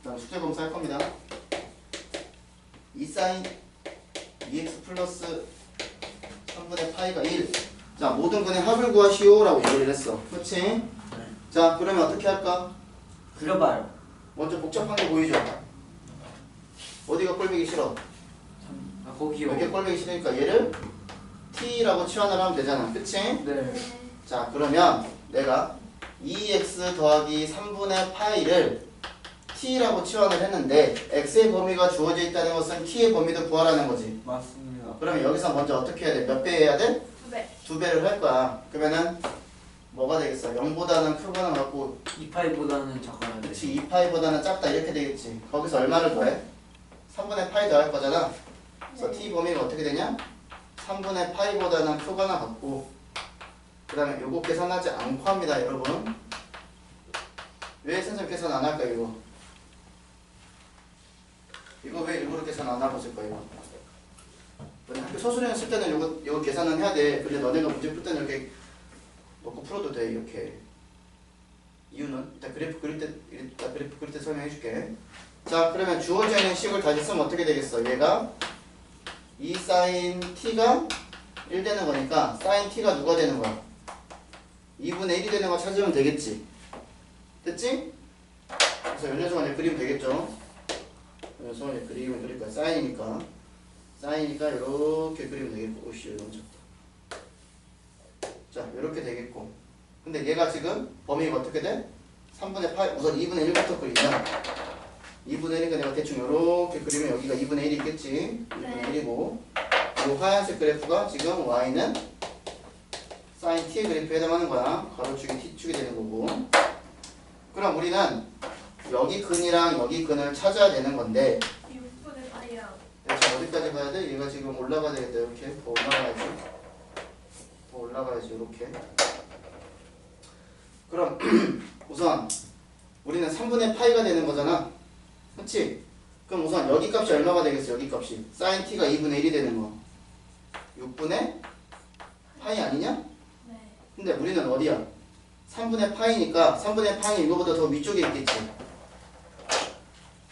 그다음 숙제 검사 할 겁니다. 2 사인 2x 플러스 3분의 파이가 1. 자, 모든 근의 합을 구하시오라고 얘기를 했어. 그렇지? 자, 그러면 어떻게 할까? 그려봐요. 먼저 복잡한 게 보이죠? 어디가 꼴보기 싫어? 아 거기요. 여기 꼴보기 싫으니까 얘를 t라고 치환을 하면 되잖아. 그치? 네. 자, 그러면 내가 2x 더하기 3분의 파이를 t라고 치환을 했는데 x의 범위가 주어져 있다는 것은 t의 범위도 구하라는 거지. 맞습니다. 그러면 여기서 먼저 어떻게 해야 돼? 몇 배 해야 돼? 2배. 2배를 할 거야. 그러면은 뭐가 되겠어? 0보다는 크거나 같고 2파이보다는 작거나. 그치 2파이보다는 작다 이렇게 되겠지. 거기서 얼마를 더해? 3분의 파이 더할 거잖아. 그래서 t 범위가 어떻게 되냐? 3분의 파이보다는 크거나 같고 그 다음에 요거 계산하지 않고 합니다 여러분. 왜 선생님 계산 안 할까 이거? 이거 왜 일부러 계산 안 하고 있을까 이거? 너네 학교 서술형 쓸 때는 이거 계산은 해야 돼. 근데 너네가 문제 풀 때는 이렇게 놓고 풀어도 돼 이렇게. 이유는 이따 그래프 그릴 때 설명해 줄게. 자 그러면 주어져 있는 식을 다시 쓰면 어떻게 되겠어? 얘가 2 sin t가 1 되는 거니까 sin t가 누가 되는 거야? 2분의 1이 되는 거 찾으면 되겠지? 됐지? 그래서 연녀성을 이제 그리면 되겠죠? 연녀성을 이제 그리면 그릴 거야. 사인이니까 이렇게 그리면 되겠고. 오씨 너무 작다. 자 이렇게 되겠고. 근데 얘가 지금 범위가 어떻게 돼? 3분의 8 우선 2분의 1부터 그리면 2분의 1이니까 내가 대충 이렇게 그리면 여기가 2분의 1이 있겠지? 2분의 1이고 이 하얀색 그래프가 지금 y는 sin t의 그래프에 해당하는 거야. 가로축이 t축이 되는 거고. 그럼 우리는 여기 근이랑 여기 근을 찾아야 되는 건데 6분의 파이야. 지금 어디까지 가야 돼? 얘가 지금 올라가야 되겠다. 이렇게 더 올라가야지 이렇게. 그럼 우선 우리는 3분의 파이가 되는 거잖아. 그렇지? 그럼 우선 여기 값이 얼마가 되겠어? 여기 값이 sin t가 2분의 1이 되는 거 6분의 파이 아니냐? 네. 근데 우리는 어디야? 3분의 파이니까 3분의 파이는 이거보다 더 위쪽에 있겠지.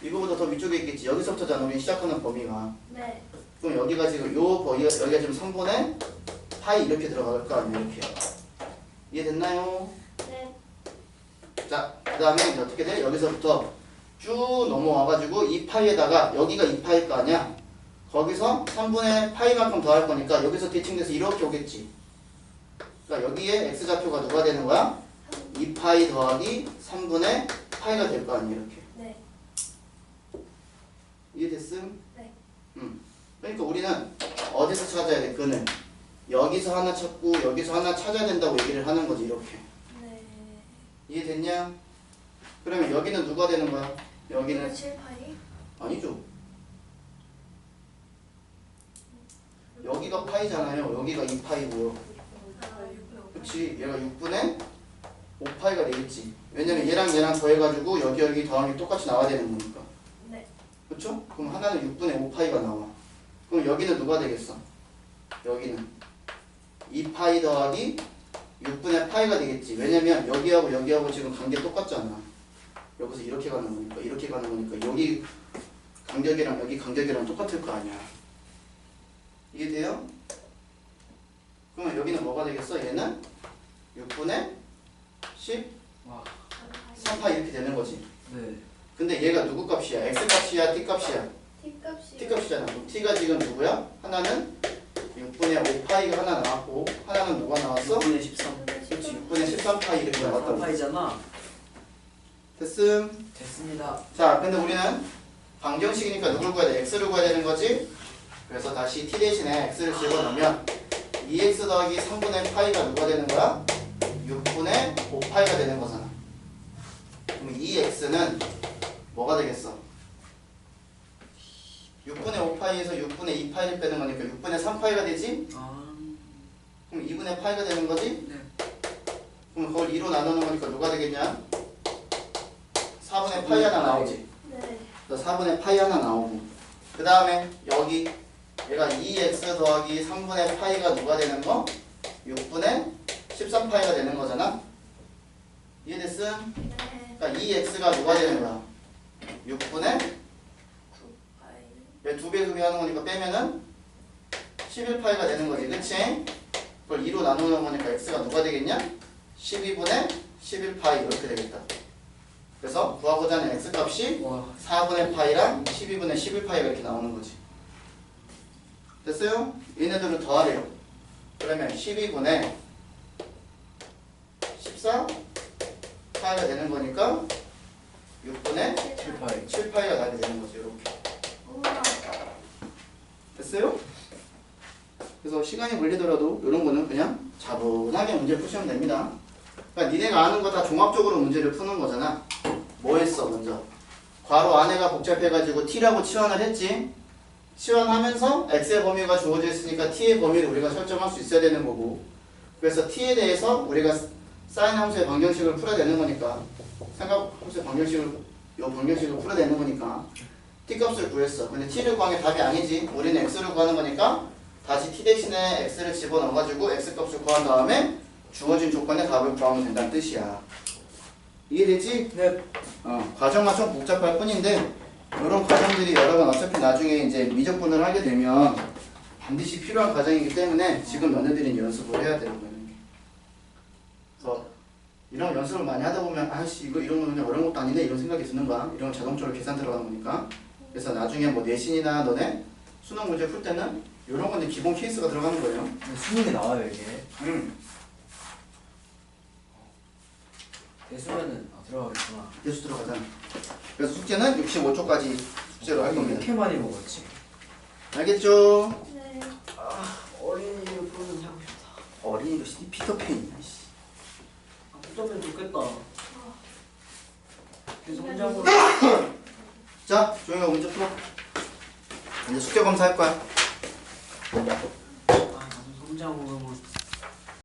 이거보다 더 위쪽에 있겠지. 여기서부터잖아 우리 시작하는 범위가. 네. 그럼 여기가 지금 여기가 지금 3분의 파이 이렇게 들어갈 거 아니야 이렇게. 이해됐나요? 네. 자 그 다음에 이제 어떻게 돼? 여기서부터 쭉 넘어와가지고 이 파이에다가 여기가 2파일 거 아니야? 거기서 3분의 파이만큼 더 할 거니까 여기서 대칭돼서 이렇게 오겠지. 그러니까 여기에 x좌표가 누가 되는 거야? 2파이 더하기 3분의 파이가 될 거 아니야 이렇게. 네. 이해됐음? 네. 그러니까 우리는 어디서 찾아야 돼? 근을 여기서 하나 찾고 여기서 하나 찾아야 된다고 얘기를 하는 거지 이렇게. 네. 이해됐냐? 그러면 여기는 누가 되는 거야? 여기는 7파이? 아니죠. 여기가 파이잖아요. 여기가 2파이고요. 아, 6분의 그치? 얘가 6분의 5파이가 되겠지. 왜냐면 얘랑 더해가지고 여기 더하기 똑같이 나와야 되는 거니까. 네. 그쵸? 그럼 하나는 6분의 5파이가 나와. 그럼 여기는 누가 되겠어? 여기는 2파이 더하기 6분의 파이가 되겠지. 왜냐면 여기하고 지금 관계 똑같잖아. 여기서 이렇게 가는 거니까 여기 간격이랑 여기 간격이랑 똑같을 거 아니야. 이해돼요? 그러면 여기는 뭐가 되겠어? 얘는 6분의 13파이 이렇게 되는 거지. 네. 근데 얘가 누구 값이야? x 값이야? t 값이야? T값이. t 값이잖아. 그럼 t가 지금 누구야? 하나는 6분의 5파이가 하나 나왔고 하나는 누가 나왔어? 6분의 13. 그렇지. 6분의 13파이 이렇게 나왔다고. 3파이잖아. 됐음? 됐습니다. 자, 근데 우리는 방정식이니까 누굴 구해야 돼? x를 구해야 되는 거지? 그래서 다시 t 대신에 x를 집어넣으면 2x 더하기 3분의 파이가 누가 되는 거야? 6분의 5파이가 되는 거잖아. 그럼 2x는 뭐가 되겠어? 6분의 5파이에서 6분의 2파이를 빼는 거니까 6분의 3파이가 되지? 그럼 2분의 파이가 되는 거지? 네. 그럼 그걸 2로 나누는 거니까 누가 되겠냐? 4분의 파이 하나 나오지? 네. 그래서 4분의 파이 하나 나오고 그 다음에 여기 얘가 2x 더하기 3분의 파이가 누가 되는 거? 6분의 13파이가 되는 거잖아? 이해됐음? 네. 그러니까 2x가 누가 되는 거야? 6분의 9파이. 얘 2배 소비하는 거니까 빼면은 11파이가 되는 거지, 그치? 그걸 2로 나누는 거니까 x가 누가 되겠냐? 12분의 11파이 이렇게 되겠다. 그래서 구하고자 하는 x값이 와. 4분의 파이랑 12분의 11파이가 이렇게 나오는 거지. 됐어요? 얘네들을 더하래요. 그러면 12분의 14 파이가 되는 거니까 6분의 7파이. 7파이가 나게 되는 거죠. 이렇게. 우와. 됐어요? 그래서 시간이 걸리더라도 이런 거는 그냥 차분하게 문제 푸시면 됩니다. 그러니까 니네가 아는 거 다 종합적으로 문제를 푸는 거잖아. 뭐 했어 먼저? 괄호 안에가 복잡해가지고 t라고 치환을 했지. 치환하면서 x의 범위가 주어져 있으니까 t의 범위를 우리가 설정할 수 있어야 되는 거고, 그래서 t에 대해서 우리가 사인 함수의 방정식을 풀어야 되는 거니까 삼각함수의 방정식을 요 방정식을 풀어내는 거니까 t 값을 구했어. 근데 t를 구한 게 답이 아니지. 우리는 x를 구하는 거니까 다시 t 대신에 x를 집어넣어가지고 x 값을 구한 다음에 주어진 조건에 답을 구하면 된다는 뜻이야. 이해되지? 네. 과정만 좀 복잡할 뿐인데 이런 과정들이 여러 번 어차피 나중에 이제 미적분을 하게 되면 반드시 필요한 과정이기 때문에 지금 너네들이 연습을 해야 되는 거예요. 그래서 이런 연습을 많이 하다 보면 아씨 이거 이런 거는 어려운 것도 아니네 이런 생각이 드는 거야. 이런 건 자동적으로 계산 들어가는 거니까. 그래서 나중에 뭐 내신이나 너네 수능 문제 풀 때는 이런 건데 기본 케이스가 들어가는 거예요. 수능에 나와요 이게. 응. 대수면은 들어가겠구나. 대수 들어가잖아. 그래서 숙제는 65초까지 숙제로 할 겁니다. 이렇게 많이 먹었지. 알겠죠? 네. 어린이를 보는 하고 싶다. 어린이도 피터팬이야. 씨. 붙으면 좋겠다. 그래서 혼자고. 자, 조용히 문제 풀어. 이제 숙제 검사할 거야. 나도 혼자고 뭐